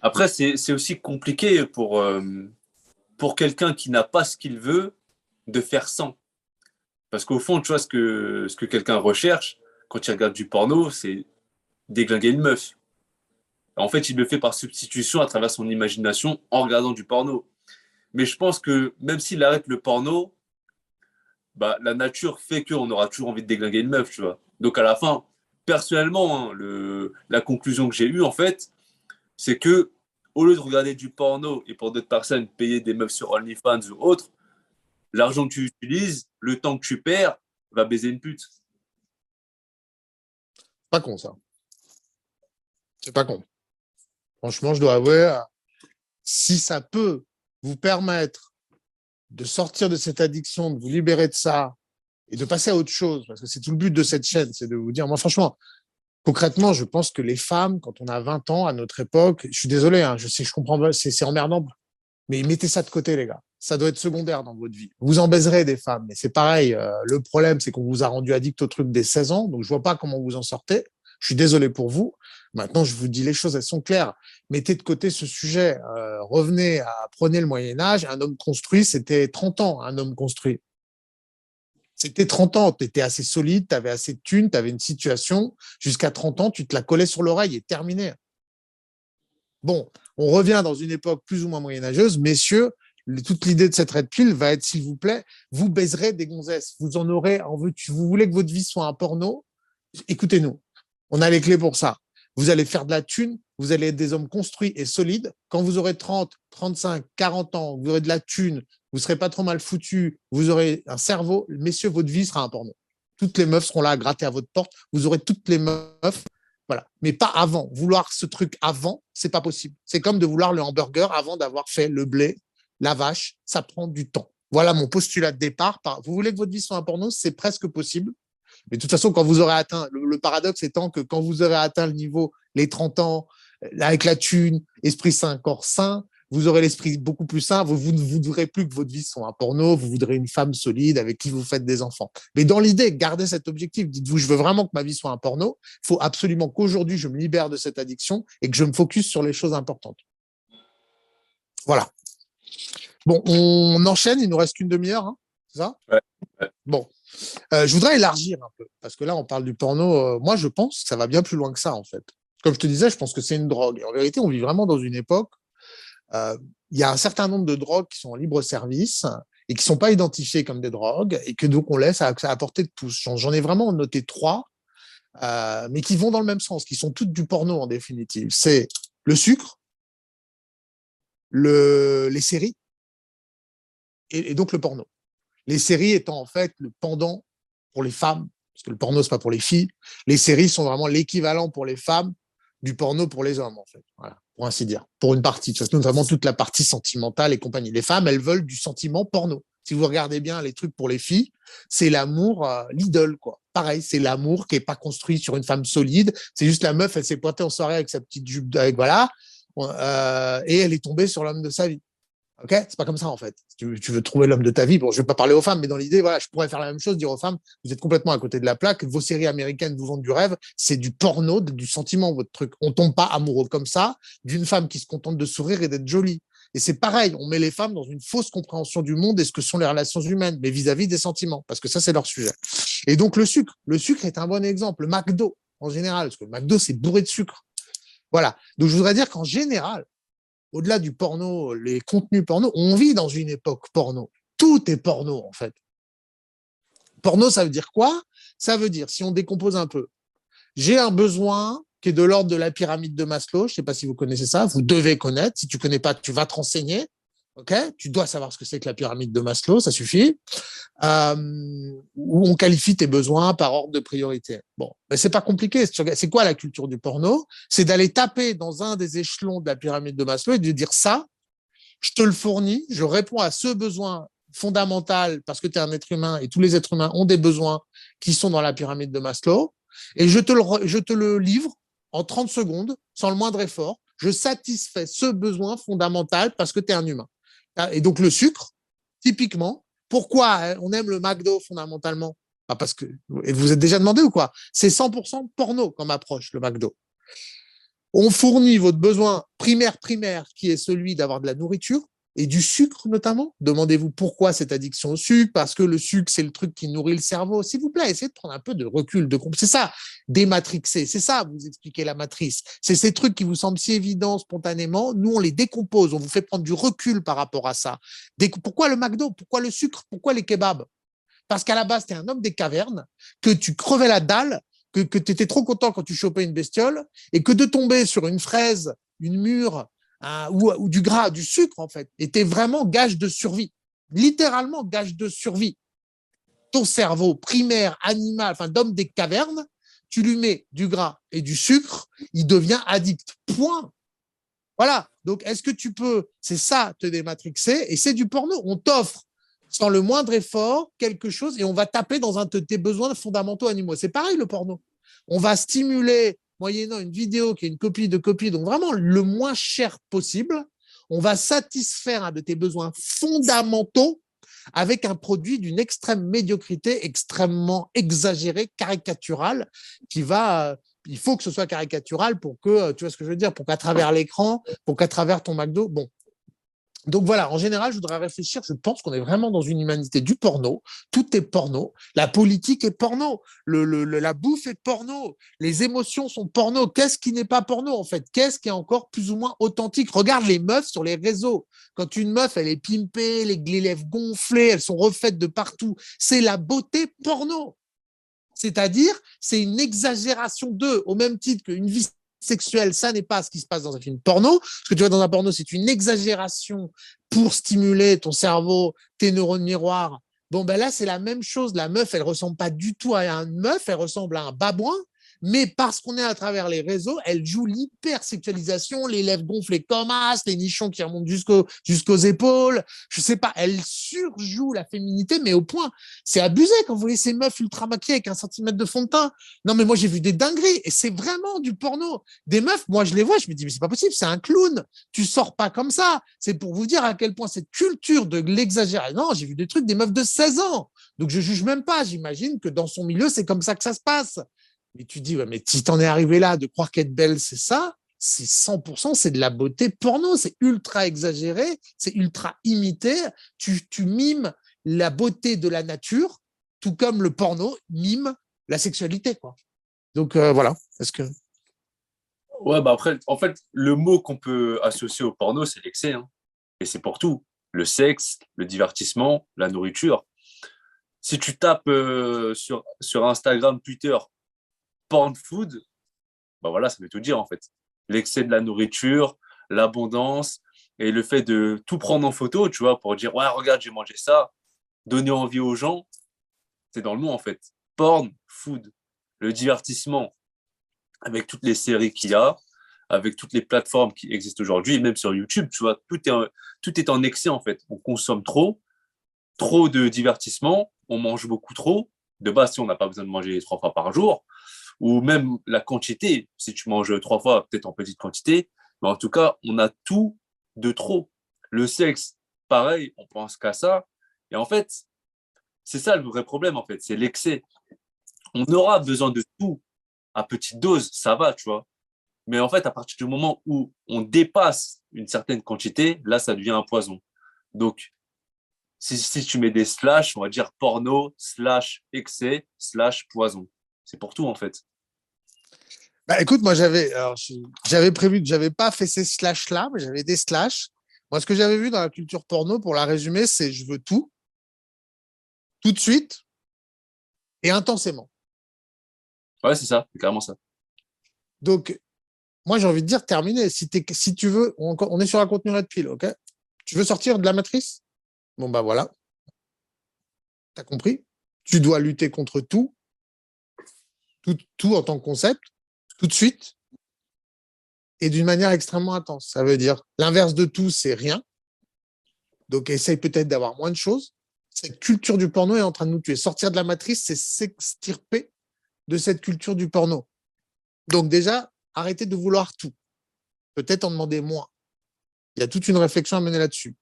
Après, c'est aussi compliqué pour quelqu'un qui n'a pas ce qu'il veut de faire sans. Parce qu'au fond, tu vois, ce que quelqu'un recherche quand il regarde du porno, c'est déglinguer une meuf. En fait, il le fait par substitution à travers son imagination en regardant du porno. Mais je pense que même s'il arrête le porno, bah, la nature fait qu'on aura toujours envie de déglinguer une meuf, tu vois. Donc à la fin, personnellement, hein, la conclusion que j'ai eue, en fait, c'est que au lieu de regarder du porno et pour d'autres personnes payer des meufs sur OnlyFans ou autre, l'argent que tu utilises, le temps que tu perds, va baiser une pute. Pas con, ça. C'est pas con. Franchement, je dois avouer, si ça peut vous permettre de sortir de cette addiction, de vous libérer de ça et de passer à autre chose, parce que c'est tout le but de cette chaîne, c'est de vous dire, moi, franchement, concrètement, je pense que les femmes, quand on a 20 ans, à notre époque, je suis désolé, hein, je sais, je comprends, c'est emmerdant, mais mettez ça de côté, les gars. Ça doit être secondaire dans votre vie. Vous en baiserez des femmes, mais c'est pareil. Le problème, c'est qu'on vous a rendu addict au truc des 16 ans, donc je vois pas comment vous en sortez. Je suis désolé pour vous. Maintenant, je vous dis les choses, elles sont claires. Mettez de côté ce sujet. Prenez le Moyen-Âge. Un homme construit, c'était 30 ans, un homme construit. C'était 30 ans, tu étais assez solide, tu avais assez de thunes, tu avais une situation. Jusqu'à 30 ans, tu te la collais sur l'oreille et terminé. Bon, on revient dans une époque plus ou moins moyenâgeuse. Messieurs, toute l'idée de cette red pill va être, s'il vous plaît, vous baiserez des gonzesses. Vous en aurez en vue. Vous voulez que votre vie soit un porno? Écoutez-nous. On a les clés pour ça. Vous allez faire de la thune, vous allez être des hommes construits et solides. Quand vous aurez 30, 35, 40 ans, vous aurez de la thune, vous ne serez pas trop mal foutu, vous aurez un cerveau, messieurs, votre vie sera un porno. Toutes les meufs seront là à gratter à votre porte, vous aurez toutes les meufs, voilà. Mais pas avant. Vouloir ce truc avant, c'est pas possible. C'est comme de vouloir le hamburger avant d'avoir fait le blé, la vache, ça prend du temps. Voilà mon postulat de départ. Vous voulez que votre vie soit un porno, c'est presque possible. Mais de toute façon, quand vous aurez atteint, le paradoxe étant que quand vous aurez atteint le niveau, les 30 ans, avec la thune, esprit sain, corps sain, vous aurez l'esprit beaucoup plus sain, vous ne voudrez plus que votre vie soit un porno, vous voudrez une femme solide avec qui vous faites des enfants. Mais dans l'idée, gardez cet objectif. Dites-vous, je veux vraiment que ma vie soit un porno. Il faut absolument qu'aujourd'hui, je me libère de cette addiction et que je me focus sur les choses importantes. Voilà. Bon, on enchaîne, il nous reste qu'une demi-heure, hein, c'est ça? Ouais, ouais. Bon, je voudrais élargir un peu, parce que là, on parle du porno. Moi, je pense que ça va bien plus loin que ça, en fait. Comme je te disais, je pense que c'est une drogue. Et en vérité, on vit vraiment dans une époque, euh, il y a un certain nombre de drogues qui sont en libre service et qui ne sont pas identifiées comme des drogues et que donc on laisse à la portée de tous. J'en ai vraiment noté 3, mais qui vont dans le même sens, qui sont toutes du porno en définitive. C'est le sucre, les séries et donc le porno. Les séries étant en fait le pendant pour les femmes, parce que le porno, c'est pas pour les filles. Les séries sont vraiment l'équivalent pour les femmes du porno pour les hommes, en fait. Voilà, pour ainsi dire. Pour une partie, notamment toute la partie sentimentale et compagnie. Les femmes, elles veulent du sentiment porno. Si vous regardez bien les trucs pour les filles, c'est l'amour, l'idole, quoi. Pareil, c'est l'amour qui est pas construit sur une femme solide. C'est juste la meuf, elle s'est pointée en soirée avec sa petite jupe, avec voilà, et elle est tombée sur l'homme de sa vie. Ok, c'est pas comme ça en fait. Si tu veux trouver l'homme de ta vie, bon, je vais pas parler aux femmes, mais dans l'idée, voilà, je pourrais faire la même chose, dire aux femmes, vous êtes complètement à côté de la plaque, vos séries américaines vous vendent du rêve, c'est du porno, du sentiment, votre truc. On tombe pas amoureux comme ça d'une femme qui se contente de sourire et d'être jolie. Et c'est pareil, on met les femmes dans une fausse compréhension du monde et ce que sont les relations humaines, mais vis-à-vis des sentiments, parce que ça, c'est leur sujet. Et donc, le sucre est un bon exemple. Le McDo, en général, parce que le McDo, c'est bourré de sucre. Voilà. Donc, je voudrais dire qu'en général, au-delà du porno, les contenus porno, on vit dans une époque porno. Tout est porno, en fait. Porno, ça veut dire quoi? Ça veut dire, si on décompose un peu, j'ai un besoin qui est de l'ordre de la pyramide de Maslow. Je ne sais pas si vous connaissez ça. Vous devez connaître. Si tu ne connais pas, tu vas te renseigner. Okay, tu dois savoir ce que c'est que la pyramide de Maslow, ça suffit. Où on qualifie tes besoins par ordre de priorité. Bon, mais c'est pas compliqué. C'est quoi la culture du porno? C'est d'aller taper dans un des échelons de la pyramide de Maslow et de dire ça, je te le fournis, je réponds à ce besoin fondamental parce que tu es un être humain et tous les êtres humains ont des besoins qui sont dans la pyramide de Maslow et je te le livre en 30 secondes sans le moindre effort. Je satisfais ce besoin fondamental parce que tu es un humain. Et donc le sucre, typiquement, pourquoi on aime le McDo fondamentalement? Parce que vous êtes déjà demandé ou quoi? C'est 100% porno comme approche, le McDo. On fournit votre besoin primaire, qui est celui d'avoir de la nourriture et du sucre notamment. Demandez-vous pourquoi cette addiction au sucre? Parce que le sucre, c'est le truc qui nourrit le cerveau. S'il vous plaît, essayez de prendre un peu de recul. C'est ça, dématrixer. C'est ça, vous expliquez la matrice. C'est ces trucs qui vous semblent si évidents spontanément. Nous, on les décompose. On vous fait prendre du recul par rapport à ça. Pourquoi le McDo? Pourquoi le sucre? Pourquoi les kebabs? Parce qu'à la base, tu es un homme des cavernes, que tu crevais la dalle, que tu étais trop content quand tu chopais une bestiole, et que de tomber sur une fraise, une mûre, ou du gras, du sucre, en fait, était vraiment gage de survie. Littéralement gage de survie. Ton cerveau primaire, animal, enfin d'homme des cavernes, tu lui mets du gras et du sucre, il devient addict. Point. Voilà. Donc, est-ce que tu peux, c'est ça, te dématrixer, et c'est du porno. On t'offre sans le moindre effort, quelque chose, et on va taper dans un de tes besoins fondamentaux animaux. C'est pareil, le porno. On va stimuler, moyennant une vidéo qui est une copie de copie, donc vraiment le moins cher possible. On va satisfaire un de tes besoins fondamentaux avec un produit d'une extrême médiocrité, extrêmement exagéré, caricatural, qui va... il faut que ce soit caricatural pour que, tu vois ce que je veux dire, pour qu'à travers l'écran, pour qu'à travers ton McDo, bon, donc voilà, en général, je voudrais réfléchir, je pense qu'on est vraiment dans une humanité du porno, tout est porno, la politique est porno, la bouffe est porno, les émotions sont porno, qu'est-ce qui n'est pas porno en fait? Qu'est-ce qui est encore plus ou moins authentique? Regarde les meufs sur les réseaux, quand une meuf, elle est pimpée, les lèvres gonflées, elles sont refaites de partout, c'est la beauté porno. C'est-à-dire, c'est une exagération d'eux, au même titre qu'une vie sexuelle, ça n'est pas ce qui se passe dans un film porno. Ce que tu vois dans un porno, c'est une exagération pour stimuler ton cerveau, tes neurones miroirs. Bon, ben là, c'est la même chose. La meuf, elle ressemble pas du tout à une meuf, elle ressemble à un babouin. Mais parce qu'on est à travers les réseaux, elle joue l'hypersexualisation, les lèvres gonflées comme as, les nichons qui remontent jusqu'aux épaules. Je sais pas, elle surjoue la féminité, mais au point, c'est abusé quand vous voyez ces meufs ultra maquillées avec 1 centimètre de fond de teint. Non, mais moi, j'ai vu des dingueries et c'est vraiment du porno. Des meufs, moi, je les vois, je me dis, mais c'est pas possible, c'est un clown. Tu sors pas comme ça. C'est pour vous dire à quel point cette culture de l'exagération. Non, j'ai vu des trucs, des meufs de 16 ans. Donc, je juge même pas. J'imagine que dans son milieu, c'est comme ça que ça se passe. Mais tu dis, ouais, mais si t'en es arrivé là, de croire qu'être belle, c'est ça, c'est 100%, c'est de la beauté porno. C'est ultra exagéré, c'est ultra imité. Tu mimes la beauté de la nature, tout comme le porno mime la sexualité, quoi. Donc voilà. Est-ce que Ouais, bah après, en fait, le mot qu'on peut associer au porno, c'est l'excès, hein. Et c'est pour tout. Le sexe, le divertissement, la nourriture. Si tu tapes sur Instagram, Twitter, porn food, bah voilà, ça veut tout dire en fait. L'excès de la nourriture, l'abondance et le fait de tout prendre en photo, tu vois, pour dire, ouais, regarde, j'ai mangé ça, donner envie aux gens, c'est dans le nom en fait. Porn, food, le divertissement, avec toutes les séries qu'il y a, avec toutes les plateformes qui existent aujourd'hui, même sur YouTube, tu vois, tout est en excès en fait. On consomme trop de divertissement, on mange beaucoup trop. De base, si on n'a pas besoin de manger 3 fois par jour, ou même la quantité, si tu manges 3 fois, peut-être en petite quantité, mais en tout cas, on a tout de trop. Le sexe, pareil, on pense qu'à ça. Et en fait, c'est ça le vrai problème, en fait, c'est l'excès. On aura besoin de tout à petite dose, ça va, tu vois. Mais en fait, à partir du moment où on dépasse une certaine quantité, là, ça devient un poison. Donc, si tu mets des slash, on va dire porno, slash excès, slash poison. C'est pour tout, en fait. bah, écoute, moi j'avais prévu que j'avais pas fait ces slash là, mais j'avais des slash. Moi, ce que j'avais vu dans la culture porno, pour la résumer, c'est je veux tout de suite et intensément. Ouais, c'est ça, c'est carrément ça. Donc, moi, j'ai envie de dire terminé. Si tu veux, on est sur un contenu red pill, ok? Tu veux sortir de la matrice? Bon, bah voilà, t'as compris. Tu dois lutter contre tout en tant que concept, tout de suite et d'une manière extrêmement intense. Ça veut dire l'inverse de tout, c'est rien. Donc, essaye peut-être d'avoir moins de choses. Cette culture du porno est en train de nous tuer. Sortir de la matrice, c'est s'extirper de cette culture du porno. Donc, déjà, arrêtez de vouloir tout. Peut-être en demander moins. Il y a toute une réflexion à mener là-dessus.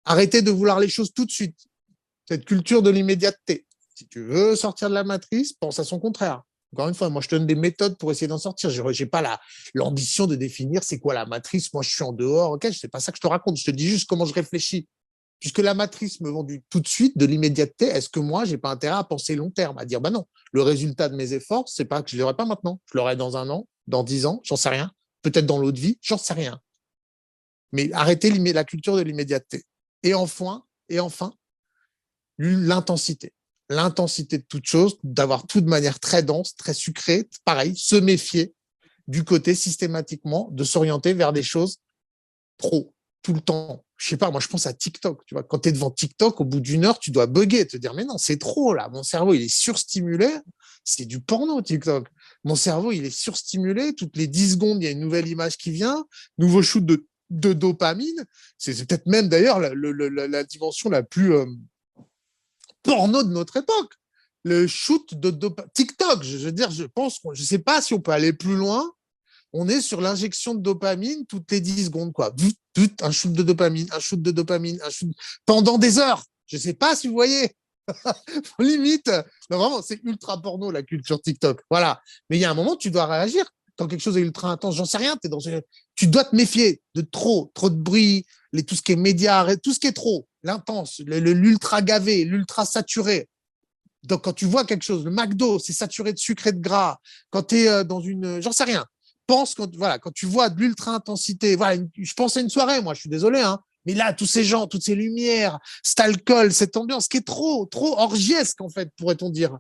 Arrêtez de vouloir les choses tout de suite. Cette culture de l'immédiateté. Si tu veux sortir de la matrice, pense à son contraire. Encore une fois, moi, je te donne des méthodes pour essayer d'en sortir. Je n'ai pas l'ambition de définir c'est quoi la matrice. Moi, je suis en dehors. Ok, c'est pas ça que je te raconte. Je te dis juste comment je réfléchis. Puisque la matrice me vend tout de suite de l'immédiateté, est-ce que moi, j'ai pas intérêt à penser long terme, à dire, bah non, le résultat de mes efforts, c'est pas que je l'aurai pas maintenant. Je l'aurai dans 1 an, dans 10 ans, j'en sais rien. Peut-être dans l'autre vie, j'en sais rien. Mais arrêtez la culture de l'immédiateté. Et enfin, l'intensité. L'intensité de toute chose, d'avoir tout de manière très dense, très sucrée, pareil, se méfier du côté systématiquement de s'orienter vers des choses trop, tout le temps. Je sais pas, moi je pense à TikTok. Tu vois, quand tu es devant TikTok, au bout d'1 heure, tu dois bugger, te dire mais non, c'est trop là. Mon cerveau, il est surstimulé. C'est du porno TikTok. Mon cerveau, il est surstimulé. Toutes les 10 secondes, il y a une nouvelle image qui vient, nouveau shoot de dopamine. C'est peut-être même d'ailleurs la dimension la plus porno de notre époque. Le shoot de dopamine. TikTok, je veux dire, je pense, je sais pas si on peut aller plus loin. On est sur l'injection de dopamine toutes les 10 secondes, quoi. Un shoot de dopamine, un shoot de dopamine, un shoot pendant des heures. Je sais pas si vous voyez. Limite. Non, vraiment, c'est ultra porno, la culture TikTok. Voilà. Mais il y a un moment, tu dois réagir. Quand quelque chose est ultra intense, j'en sais rien, tu dois te méfier de trop de bruit, tout ce qui est médias, tout ce qui est trop, l'intense, l'ultra gavé, l'ultra saturé. Donc, quand tu vois quelque chose, le McDo, c'est saturé de sucre et de gras. Quand tu es dans j'en sais rien. Quand tu vois de l'ultra intensité, voilà, je pense à une soirée, moi, je suis désolé, hein, mais là, tous ces gens, toutes ces lumières, cet alcool, cette ambiance qui est trop orgiesque, en fait, pourrait-on dire.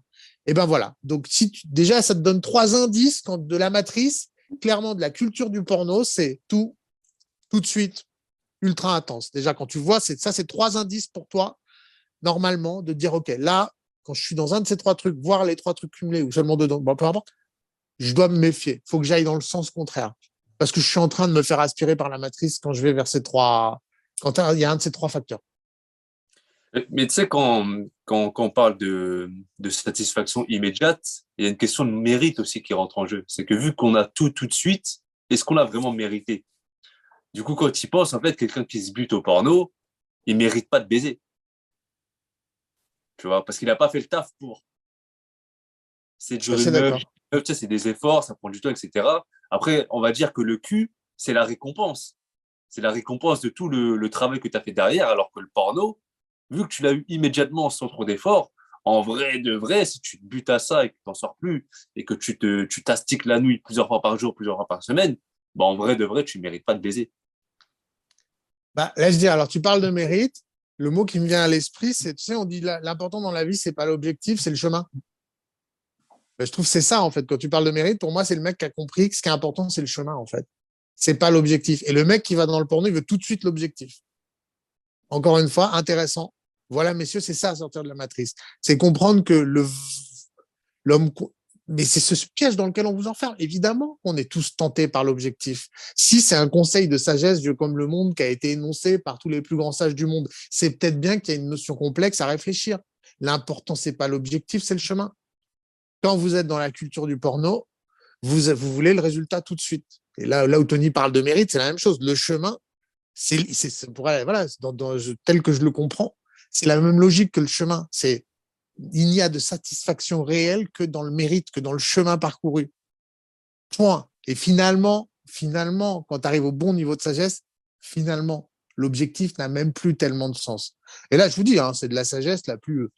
Et ben voilà. Donc, déjà, ça te donne 3 indices de la matrice, clairement, de la culture du porno, c'est tout de suite, ultra intense. Déjà, quand tu vois, c'est 3 indices pour toi, normalement, de dire, OK, là, quand je suis dans un de ces 3 trucs, voir les 3 trucs cumulés ou seulement dedans, bon, peu importe, je dois me méfier. Il faut que j'aille dans le sens contraire. Parce que je suis en train de me faire aspirer par la matrice quand je vais vers quand il y a un de ces 3 facteurs. Mais tu sais, quand on parle de satisfaction immédiate, il y a une question de mérite aussi qui rentre en jeu. C'est que vu qu'on a tout de suite, est-ce qu'on l'a vraiment mérité? Du coup, quand tu y penses, en fait, quelqu'un qui se bute au porno, il mérite pas de baiser. Tu vois, parce qu'il n'a pas fait le taf pour. C'est Je suis dur assez une meuf, d'accord. tu sais, c'est des efforts, ça prend du temps, etc. Après, on va dire que le cul, c'est la récompense. C'est la récompense de tout le travail que tu as fait derrière, alors que le porno, vu que tu l'as eu immédiatement sans trop d'efforts, en vrai de vrai, si tu te butes à ça et que tu n'en sors plus, et que tu t'astiques la nuit plusieurs fois par jour, plusieurs fois par semaine, bah en vrai de vrai, tu ne mérites pas de baiser. Bah, laisse dire, alors tu parles de mérite. Le mot qui me vient à l'esprit, c'est, tu sais, on dit l'important dans la vie, c'est pas l'objectif, c'est le chemin. Ben, je trouve que c'est ça, en fait. Quand tu parles de mérite, pour moi, c'est le mec qui a compris que ce qui est important, c'est le chemin, en fait. C'est pas l'objectif. Et le mec qui va dans le porno, il veut tout de suite l'objectif. Encore une fois, intéressant. Voilà, messieurs, c'est ça, sortir de la matrice. C'est comprendre que l'homme, mais c'est ce piège dans lequel on vous enferme. Évidemment, on est tous tentés par l'objectif. Si c'est un conseil de sagesse, vieux comme le monde, qui a été énoncé par tous les plus grands sages du monde, c'est peut-être bien qu'il y a une notion complexe à réfléchir. L'important, c'est pas l'objectif, c'est le chemin. Quand vous êtes dans la culture du porno, vous voulez le résultat tout de suite. Et là où Tony parle de mérite, c'est la même chose. Le chemin, voilà, tel que je le comprends, c'est la même logique que le chemin. Il n'y a de satisfaction réelle que dans le mérite, que dans le chemin parcouru. Point. Et finalement, quand tu arrives au bon niveau de sagesse, finalement, l'objectif n'a même plus tellement de sens. Et là, je vous dis, hein, c'est de la sagesse la plus.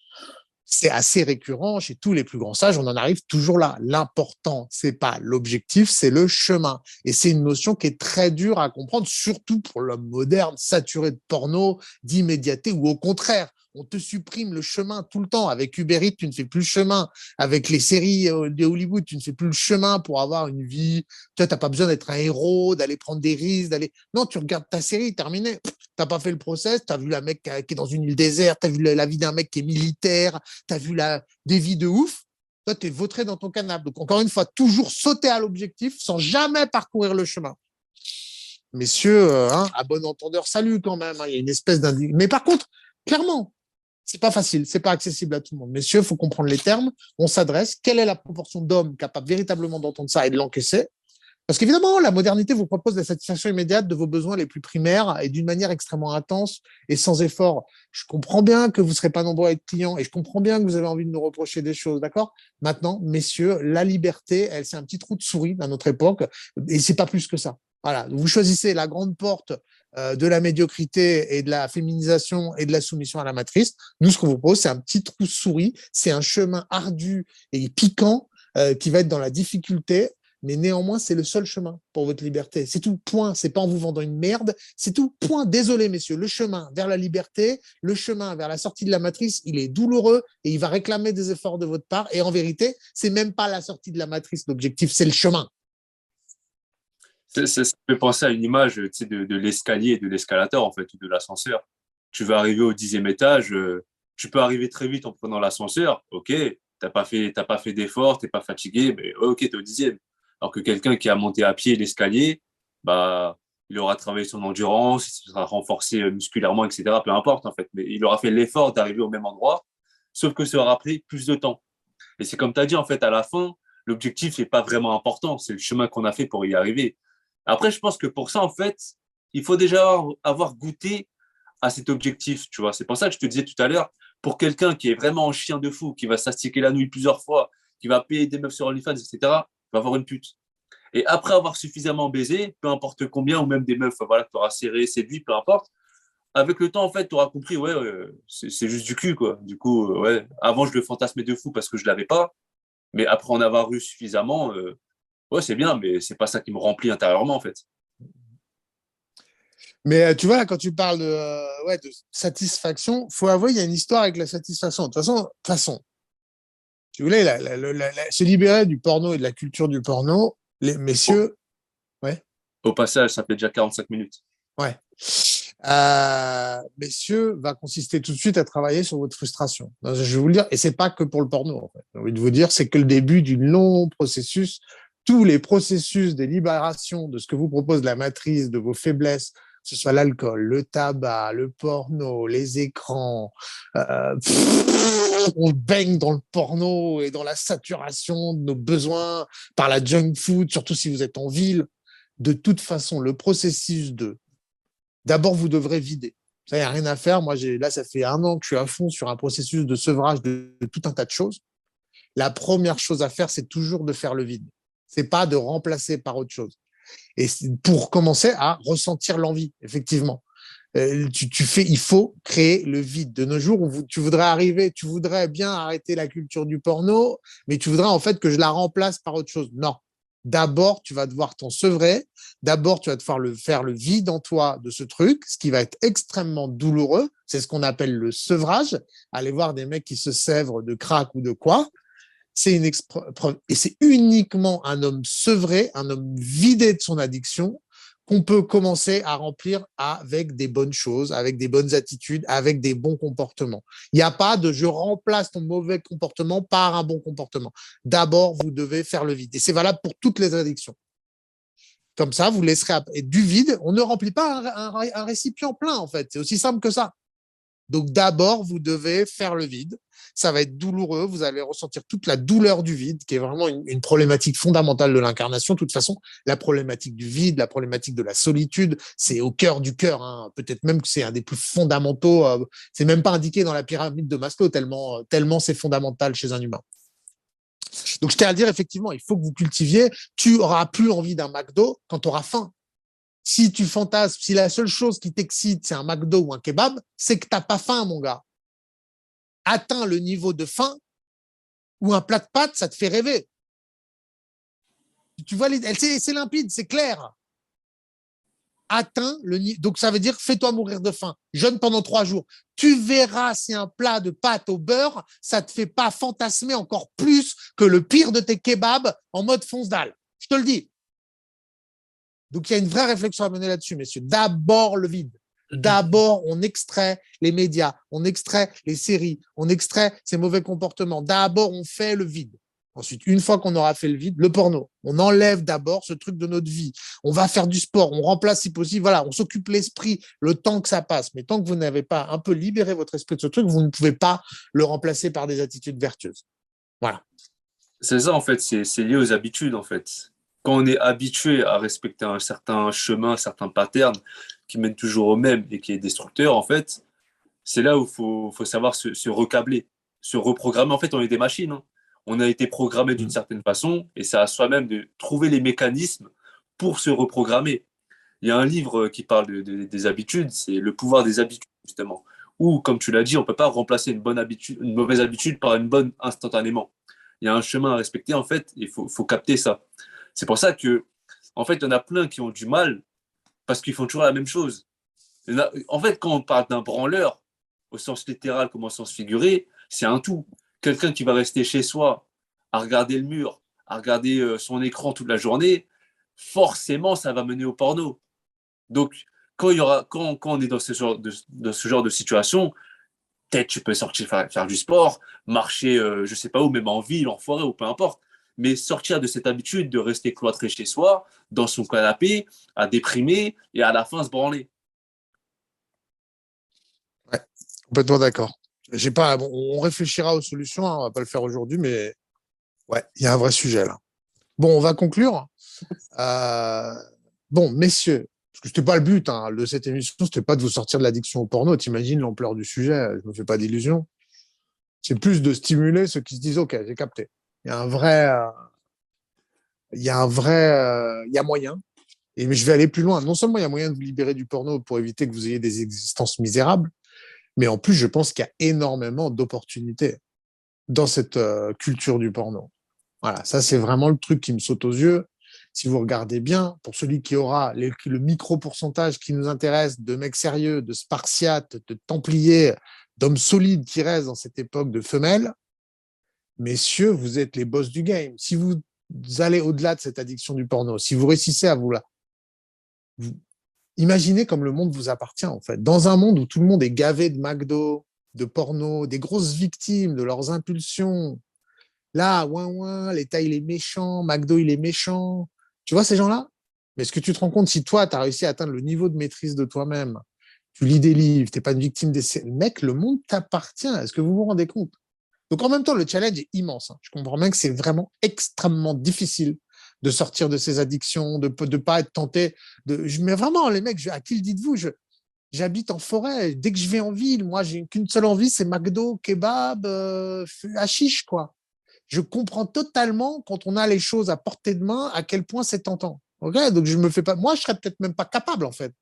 C'est assez récurrent chez tous les plus grands sages, on en arrive toujours là. L'important, c'est pas l'objectif, c'est le chemin. Et c'est une notion qui est très dure à comprendre, surtout pour l'homme moderne, saturé de porno, d'immédiateté, ou au contraire, on te supprime le chemin tout le temps. Avec Uber Eats, tu ne fais plus le chemin. Avec les séries de Hollywood, tu ne fais plus le chemin pour avoir une vie. Tu n'as pas besoin d'être un héros, d'aller prendre des risques, d'aller. Non, tu regardes ta série, terminé. Tu n'as pas fait le process, tu as vu la mec qui est dans une île déserte, tu as vu la vie d'un mec qui est militaire, tu as vu des vies de ouf. Toi, tu es vautré dans ton canapé. Donc, encore une fois, toujours sauter à l'objectif sans jamais parcourir le chemin. Messieurs, à bon entendeur, salut quand même. Il y a une espèce d'indignation. Mais par contre, clairement, c'est pas facile, c'est pas accessible à tout le monde. Messieurs, il faut comprendre les termes. On s'adresse. Quelle est la proportion d'hommes capables véritablement d'entendre ça et de l'encaisser? Parce qu'évidemment, la modernité vous propose la satisfaction immédiate de vos besoins les plus primaires et d'une manière extrêmement intense et sans effort. Je comprends bien que vous ne serez pas nombreux à être clients et je comprends bien que vous avez envie de nous reprocher des choses, d'accord? Maintenant, messieurs, la liberté, elle, c'est un petit trou de souris dans notre époque et c'est pas plus que ça. Voilà, vous choisissez la grande porte de la médiocrité et de la féminisation et de la soumission à la matrice. Nous, ce qu'on vous propose, c'est un petit trou de souris, c'est un chemin ardu et piquant qui va être dans la difficulté, mais néanmoins, c'est le seul chemin pour votre liberté. C'est tout, point. C'est pas en vous vendant une merde, c'est tout, point. Désolé, messieurs, le chemin vers la liberté, le chemin vers la sortie de la matrice, il est douloureux et il va réclamer des efforts de votre part. Et en vérité, c'est même pas la sortie de la matrice, l'objectif, c'est le chemin. Ça me fait penser à une image, tu sais, de l'escalier et de l'escalator, en fait, ou de l'ascenseur. Tu vas arriver au 10e étage, tu peux arriver très vite en prenant l'ascenseur, ok, t'as pas fait d'effort, t'es pas fatigué, mais ok, t'es au 10e. Alors que quelqu'un qui a monté à pied l'escalier, bah, il aura travaillé son endurance, il sera renforcé musculairement, etc. Peu importe, en fait, mais il aura fait l'effort d'arriver au même endroit, sauf que ça aura pris plus de temps. Et c'est comme tu as dit, en fait, à la fin, l'objectif n'est pas vraiment important, c'est le chemin qu'on a fait pour y arriver. Après, je pense que pour ça, en fait, il faut déjà avoir goûté à cet objectif, tu vois. C'est pour ça que je te disais tout à l'heure, pour quelqu'un qui est vraiment un chien de fou, qui va s'astiquer la nuit plusieurs fois, qui va payer des meufs sur OnlyFans, etc., il va avoir une pute. Et après avoir suffisamment baisé, peu importe combien, ou même des meufs voilà, que tu auras serré, séduit, peu importe, avec le temps, en fait, tu auras compris, ouais, c'est juste du cul, quoi. Du coup, ouais, avant, je le fantasmais de fou parce que je l'avais pas, mais après en avoir eu suffisamment, ouais, c'est bien, mais c'est pas ça qui me remplit intérieurement, en fait. Mais tu vois, là, quand tu parles ouais, de satisfaction, il faut avouer, il y a une histoire avec la satisfaction. De toute façon, si vous voulez, se libérer du porno et de la culture du porno, les Au, messieurs, ouais, au passage, ça fait déjà 45 minutes. ouais. Messieurs, va consister tout de suite à travailler sur votre frustration. Je vais vous le dire, et c'est pas que pour le porno, en fait. J'ai envie de vous dire, c'est que le début d'un long processus. Tous les processus des libérations de ce que vous propose la matrice, de vos faiblesses, que ce soit l'alcool, le tabac, le porno, les écrans, on baigne dans le porno et dans la saturation de nos besoins par la junk food, surtout si vous êtes en ville. De toute façon, le processus d'abord, vous devrez vider. Ça, il n'y a rien à faire. Moi, là, ça fait 1 an que je suis à fond sur un processus de sevrage de tout un tas de choses. La première chose à faire, c'est toujours de faire le vide. C'est pas de remplacer par autre chose. Et pour commencer à ressentir l'envie, effectivement. Il faut créer le vide. De nos jours, où tu voudrais bien arrêter la culture du porno, mais tu voudrais en fait que je la remplace par autre chose. Non. D'abord, tu vas devoir t'en sevrer. D'abord, tu vas devoir faire le vide en toi de ce truc, ce qui va être extrêmement douloureux. C'est ce qu'on appelle le sevrage. Allez voir des mecs qui se sèvrent de crack ou de quoi. Et c'est uniquement un homme sevré, un homme vidé de son addiction, qu'on peut commencer à remplir avec des bonnes choses, avec des bonnes attitudes, avec des bons comportements. Il n'y a pas de je remplace ton mauvais comportement par un bon comportement. D'abord, vous devez faire le vide. Et c'est valable pour toutes les addictions. Comme ça, vous laisserez et du vide. On ne remplit pas un récipient plein, en fait. C'est aussi simple que ça. Donc d'abord, vous devez faire le vide. Ça va être douloureux. Vous allez ressentir toute la douleur du vide, qui est vraiment une problématique fondamentale de l'incarnation. De toute façon, la problématique du vide, la problématique de la solitude, c'est au cœur du cœur. Hein. Peut-être même que c'est un des plus fondamentaux. C'est même pas indiqué dans la pyramide de Maslow, tellement c'est fondamental chez un humain. Donc je tiens à dire, effectivement, il faut que vous cultiviez. Tu auras plus envie d'un McDo quand tu auras faim. Si tu fantasmes, si la seule chose qui t'excite, c'est un McDo ou un kebab, c'est que tu n'as pas faim, mon gars. Atteins le niveau de faim où un plat de pâtes, ça te fait rêver. Tu vois, c'est limpide, c'est clair. Atteins le niveau. Donc, ça veut dire fais-toi mourir de faim. Jeûne pendant 3 jours. Tu verras si un plat de pâtes au beurre, ça ne te fait pas fantasmer encore plus que le pire de tes kebabs en mode fonce dalle. Je te le dis. Donc, il y a une vraie réflexion à mener là-dessus, messieurs. D'abord, le vide. D'abord, on extrait les médias, on extrait les séries, on extrait ces mauvais comportements. D'abord, on fait le vide. Ensuite, une fois qu'on aura fait le vide, le porno. On enlève d'abord ce truc de notre vie. On va faire du sport, on remplace si possible. Voilà, on s'occupe l'esprit le temps que ça passe. Mais tant que vous n'avez pas un peu libéré votre esprit de ce truc, vous ne pouvez pas le remplacer par des attitudes vertueuses. Voilà. C'est ça, en fait, c'est lié aux habitudes, en fait. Quand on est habitué à respecter un certain chemin, un certain pattern qui mène toujours au même et qui est destructeur, en fait, c'est là où faut savoir se recabler, se reprogrammer. En fait, on est des machines. Hein. On a été programmé d'une certaine façon et c'est à soi-même de trouver les mécanismes pour se reprogrammer. Il y a un livre qui parle des habitudes, c'est Le pouvoir des habitudes, justement. Où, comme tu l'as dit, on ne peut pas remplacer une mauvaise habitude par une bonne instantanément. Il y a un chemin à respecter, en fait, il faut capter ça. C'est pour ça que, en fait, il y en a plein qui ont du mal parce qu'ils font toujours la même chose. En fait, quand on parle d'un branleur, au sens littéral comme au sens figuré, c'est un tout. Quelqu'un qui va rester chez soi à regarder le mur, à regarder son écran toute la journée, forcément, ça va mener au porno. Donc, quand on est dans ce genre de situation, peut-être tu peux sortir faire du sport, marcher, je sais pas où, même en ville, en forêt ou peu importe. Mais sortir de cette habitude de rester cloîtré chez soi, dans son canapé, à déprimer et à la fin se branler. Ouais, complètement d'accord. J'ai pas, bon, on réfléchira aux solutions, hein, on va pas le faire aujourd'hui, mais ouais, il y a un vrai sujet là. Bon, on va conclure. Bon, messieurs, parce que c'était pas le but hein, de cette émission, c'était pas de vous sortir de l'addiction au porno. T'imagines l'ampleur du sujet, je me fais pas d'illusions. C'est plus de stimuler ceux qui se disent, OK, j'ai capté. Il y a un vrai, il y a moyen. Mais je vais aller plus loin. Non seulement il y a moyen de vous libérer du porno pour éviter que vous ayez des existences misérables, mais en plus, je pense qu'il y a énormément d'opportunités dans cette culture du porno. Voilà, ça c'est vraiment le truc qui me saute aux yeux. Si vous regardez bien, pour celui qui aura le micro-pourcentage qui nous intéresse de mecs sérieux, de spartiates, de templiers, d'hommes solides qui restent dans cette époque de femelles, messieurs, vous êtes les boss du game. Si vous allez au-delà de cette addiction du porno, si vous réussissez à vous imaginez comme le monde vous appartient, en fait. Dans un monde où tout le monde est gavé de McDo, de porno, des grosses victimes de leurs impulsions. Là, ouin ouin, l'État il est méchant, McDo il est méchant. Tu vois ces gens-là? Mais est-ce que tu te rends compte si toi, tu as réussi à atteindre le niveau de maîtrise de toi-même, tu lis des livres, tu n'es pas une victime des... Mec, le monde t'appartient. Est-ce que vous vous rendez compte? Donc en même temps, le challenge est immense. Hein. Je comprends bien que c'est vraiment extrêmement difficile de sortir de ces addictions, de pas être tenté. Mais vraiment, les mecs, à qui le dites-vous? J'habite en forêt. Dès que je vais en ville, moi, j'ai qu'une seule envie, c'est McDo, kebab, hashish, quoi. je comprends totalement quand on a les choses à portée de main, à quel point c'est tentant. Okay, donc, je me fais pas. Moi, je serais peut-être même pas capable, en fait.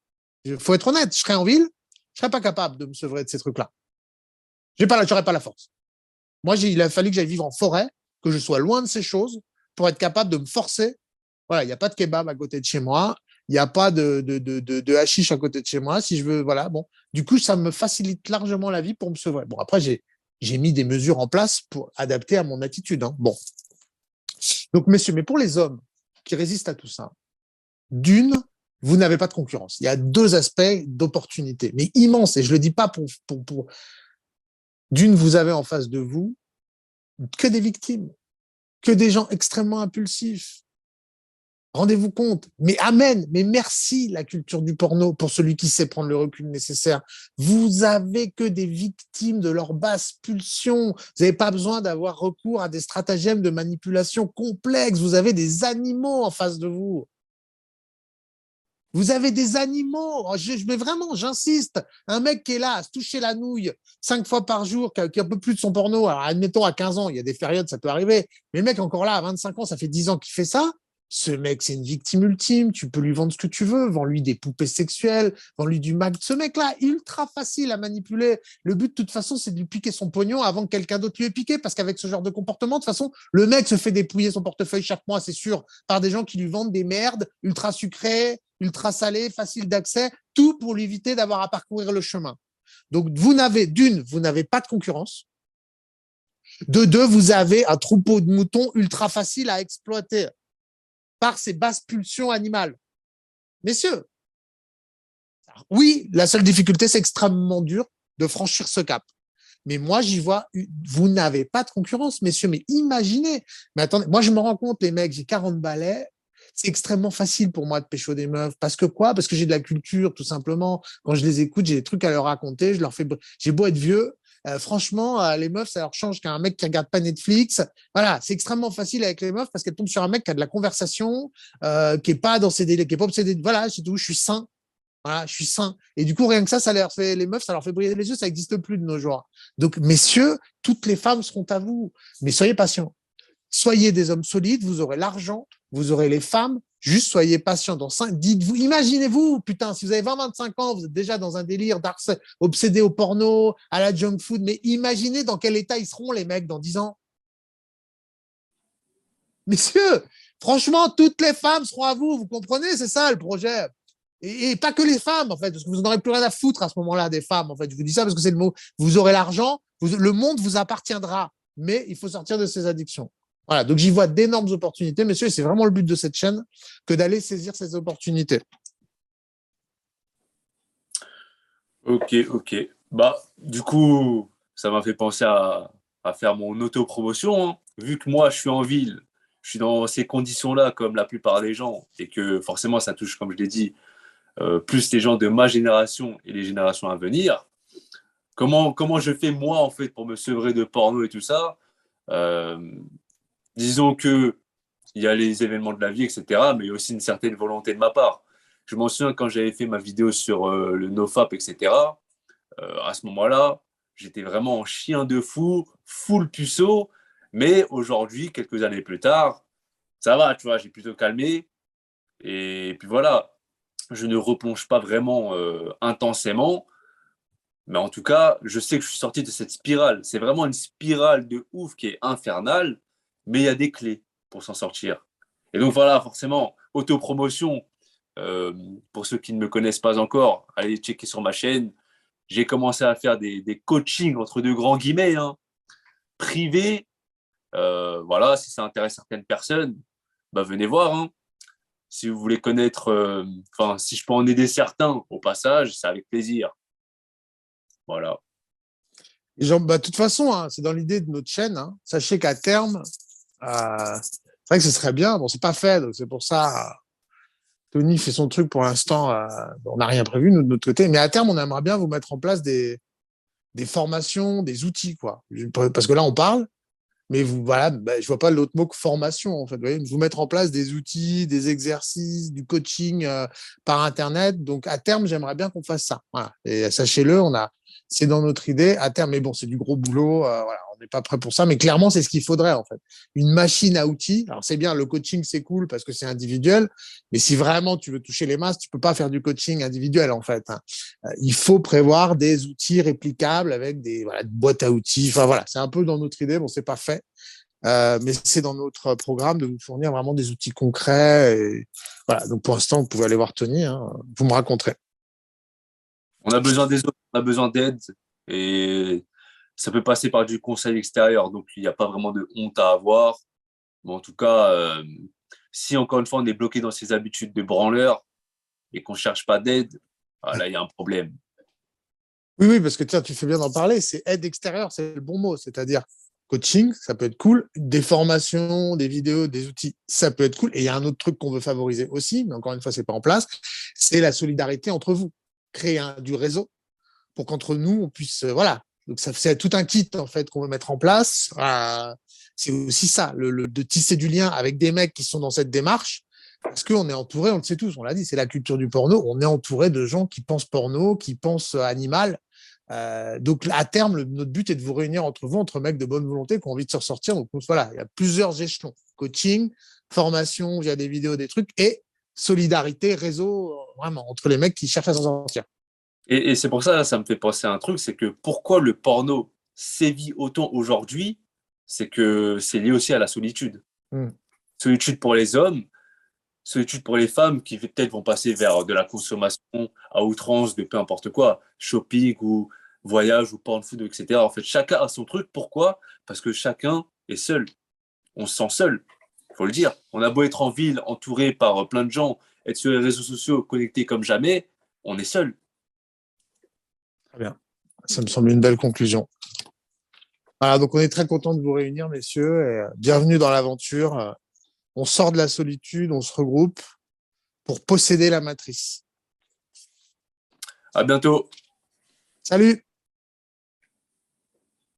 Il faut être honnête. Je serais en ville, je serais pas capable de me sevrer de ces trucs-là. J'aurais pas la force. Moi, il a fallu que j'aille vivre en forêt, que je sois loin de ces choses pour être capable de me forcer. Voilà, il n'y a pas de kebab à côté de chez moi. Il n'y a pas de hashish à côté de chez moi. Si je veux, voilà, bon. Du coup, ça me facilite largement la vie pour me sevrer. Bon, après, j'ai mis des mesures en place pour adapter à mon attitude. Hein. Bon. Donc, messieurs, mais pour les hommes qui résistent à tout ça, d'une, vous n'avez pas de concurrence. Il y a deux aspects d'opportunité, mais immenses. Et je le dis pas pour... D'une, vous avez en face de vous que des victimes, que des gens extrêmement impulsifs. Rendez-vous compte. Mais amen, mais merci la culture du porno pour celui qui sait prendre le recul nécessaire. Vous avez que des victimes de leur basse pulsion. Vous n'avez pas besoin d'avoir recours à des stratagèmes de manipulation complexes. Vous avez des animaux en face de vous. Vous avez des animaux. Mais vraiment, j'insiste. Un mec qui est là à se toucher la nouille 5 fois par jour, qui a un peu plus de son porno. Alors, admettons, à 15 ans, il y a des périodes, ça peut arriver. Mais le mec, encore là, à 25 ans, ça fait 10 ans qu'il fait ça. Ce mec, c'est une victime ultime. Tu peux lui vendre ce que tu veux. Vends-lui des poupées sexuelles. Vends-lui du mag. Ce mec-là, ultra facile à manipuler. Le but, de toute façon, c'est de lui piquer son pognon avant que quelqu'un d'autre lui ait piqué. Parce qu'avec ce genre de comportement, de toute façon, le mec se fait dépouiller son portefeuille chaque mois, c'est sûr, par des gens qui lui vendent des merdes ultra sucrées, ultra salées, faciles d'accès. Tout pour lui éviter d'avoir à parcourir le chemin. Donc, vous n'avez pas de concurrence. De deux, vous avez un troupeau de moutons ultra facile à exploiter par ces basses pulsions animales. Messieurs, oui, la seule difficulté, c'est extrêmement dur de franchir ce cap. Mais moi, j'y vois, vous n'avez pas de concurrence, messieurs, mais imaginez. Mais attendez, moi, je me rends compte, les mecs, j'ai 40 balais, c'est extrêmement facile pour moi de pécho des meufs. Parce que quoi? Parce que j'ai de la culture, tout simplement. Quand je les écoute, j'ai des trucs à leur raconter, j'ai beau être vieux, franchement, les meufs, ça leur change qu'un mec qui regarde pas Netflix. Voilà, c'est extrêmement facile avec les meufs parce qu'elles tombent sur un mec qui a de la conversation, qui est pas dans ses délais, qui est pas obsédé. Voilà, c'est tout. Je suis sain. Voilà, je suis sain. Et du coup, rien que ça leur fait, les meufs, ça leur fait briller les yeux. Ça n'existe plus de nos jours. Donc, messieurs, toutes les femmes seront à vous. Mais soyez patients. Soyez des hommes solides. Vous aurez l'argent. Vous aurez les femmes. Juste soyez patients. Dites-vous, imaginez-vous, putain, si vous avez 20-25 ans, vous êtes déjà dans un délire obsédé au porno, à la junk food, mais imaginez dans quel état ils seront, les mecs, dans 10 ans. Messieurs, franchement, toutes les femmes seront à vous, vous comprenez? C'est ça le projet. Et pas que les femmes, en fait, parce que vous n'en aurez plus rien à foutre à ce moment-là des femmes, en fait. Je vous dis ça parce que c'est le mot. Vous aurez l'argent, le monde vous appartiendra, mais il faut sortir de ces addictions. Voilà, donc j'y vois d'énormes opportunités, messieurs, et c'est vraiment le but de cette chaîne que d'aller saisir ces opportunités. Ok. Bah, du coup, ça m'a fait penser à faire mon autopromotion. Hein. Vu que moi, je suis en ville, je suis dans ces conditions-là, comme la plupart des gens, et que forcément, ça touche, comme je l'ai dit, plus les gens de ma génération et les générations à venir. Comment je fais, moi, en fait, pour me sevrer de porno et tout ça euh, Disons que il y a les événements de la vie, etc., mais il y a aussi une certaine volonté de ma part. Je m'en souviens quand j'avais fait ma vidéo sur le NoFap, etc., à ce moment-là, j'étais vraiment en chien de fou, full puceau, mais aujourd'hui, quelques années plus tard, ça va, tu vois, j'ai plutôt calmé, et puis voilà, je ne replonge pas vraiment intensément, mais en tout cas, je sais que je suis sorti de cette spirale. C'est vraiment une spirale de ouf qui est infernale, mais il y a des clés pour s'en sortir. Et donc voilà, forcément, autopromotion, pour ceux qui ne me connaissent pas encore, allez checker sur ma chaîne. J'ai commencé à faire des coachings entre deux grands guillemets, hein, privés. Voilà, si ça intéresse certaines personnes, bah, venez voir. Hein. Si vous voulez connaître, si je peux en aider certains au passage, c'est avec plaisir. Voilà. De toute façon, hein, c'est dans l'idée de notre chaîne. Hein. Sachez qu'à terme, c'est vrai que ce serait bien. Bon, c'est pas fait, donc c'est pour ça. Tony fait son truc pour l'instant. On n'a rien prévu, nous, de notre côté. Mais à terme, on aimerait bien vous mettre en place des formations, des outils, quoi. Parce que là, on parle, mais voilà, je vois pas l'autre mot que formation, en fait. Vous voyez, vous mettre en place des outils, des exercices, du coaching par Internet. Donc, à terme, j'aimerais bien qu'on fasse ça. Voilà. Et sachez-le, c'est dans notre idée à terme. Mais bon, c'est du gros boulot. Voilà. on n'est pas prêt pour ça, mais clairement, c'est ce qu'il faudrait, en fait. Une machine à outils. Alors, c'est bien, le coaching, c'est cool parce que c'est individuel, mais si vraiment tu veux toucher les masses, tu peux pas faire du coaching individuel, en fait. Il faut prévoir des outils réplicables avec des boîtes à outils. Enfin, voilà, c'est un peu dans notre idée. Bon, c'est pas fait. Mais c'est dans notre programme de vous fournir vraiment des outils concrets. Et voilà. Donc, pour l'instant, vous pouvez aller voir Tony. Vous me raconterez. On a besoin des autres, on a besoin d'aide et ça peut passer par du conseil extérieur. Donc, il n'y a pas vraiment de honte à avoir. Mais en tout cas, si encore une fois, on est bloqué dans ses habitudes de branleur et qu'on ne cherche pas d'aide, là, il y a un problème. Oui, oui, parce que tiens, tu fais bien d'en parler. C'est aide extérieure, c'est le bon mot. C'est-à-dire coaching, ça peut être cool. Des formations, des vidéos, des outils, ça peut être cool. Et il y a un autre truc qu'on veut favoriser aussi, mais encore une fois, c'est pas en place. C'est la solidarité entre vous. Créer du réseau pour qu'entre nous, on puisse, voilà. Donc, c'est tout un kit, en fait, qu'on veut mettre en place. C'est aussi ça, de tisser du lien avec des mecs qui sont dans cette démarche. Parce qu'on est entouré, on le sait tous, on l'a dit, c'est la culture du porno. On est entouré de gens qui pensent porno, qui pensent animal. Donc, à terme, notre but est de vous réunir entre vous, entre mecs de bonne volonté qui ont envie de se ressortir. Donc, voilà, il y a plusieurs échelons. Coaching, formation via des vidéos, des trucs, et solidarité, réseau, vraiment, entre les mecs qui cherchent à s'en sortir. Et c'est pour ça, ça me fait penser à un truc, c'est que pourquoi le porno sévit autant aujourd'hui, c'est que c'est lié aussi à la solitude. Solitude pour les hommes, solitude pour les femmes qui peut-être vont passer vers de la consommation à outrance de peu importe quoi, shopping ou voyage ou porn food, etc. En fait, chacun a son truc. Pourquoi? Parce que chacun est seul. On se sent seul, il faut le dire. On a beau être en ville, entouré par plein de gens, être sur les réseaux sociaux, connectés comme jamais, on est seul. Très bien. Ça me semble une belle conclusion. Voilà, donc on est très content de vous réunir, messieurs, et bienvenue dans l'aventure. On sort de la solitude, on se regroupe pour posséder la matrice. À bientôt. Salut!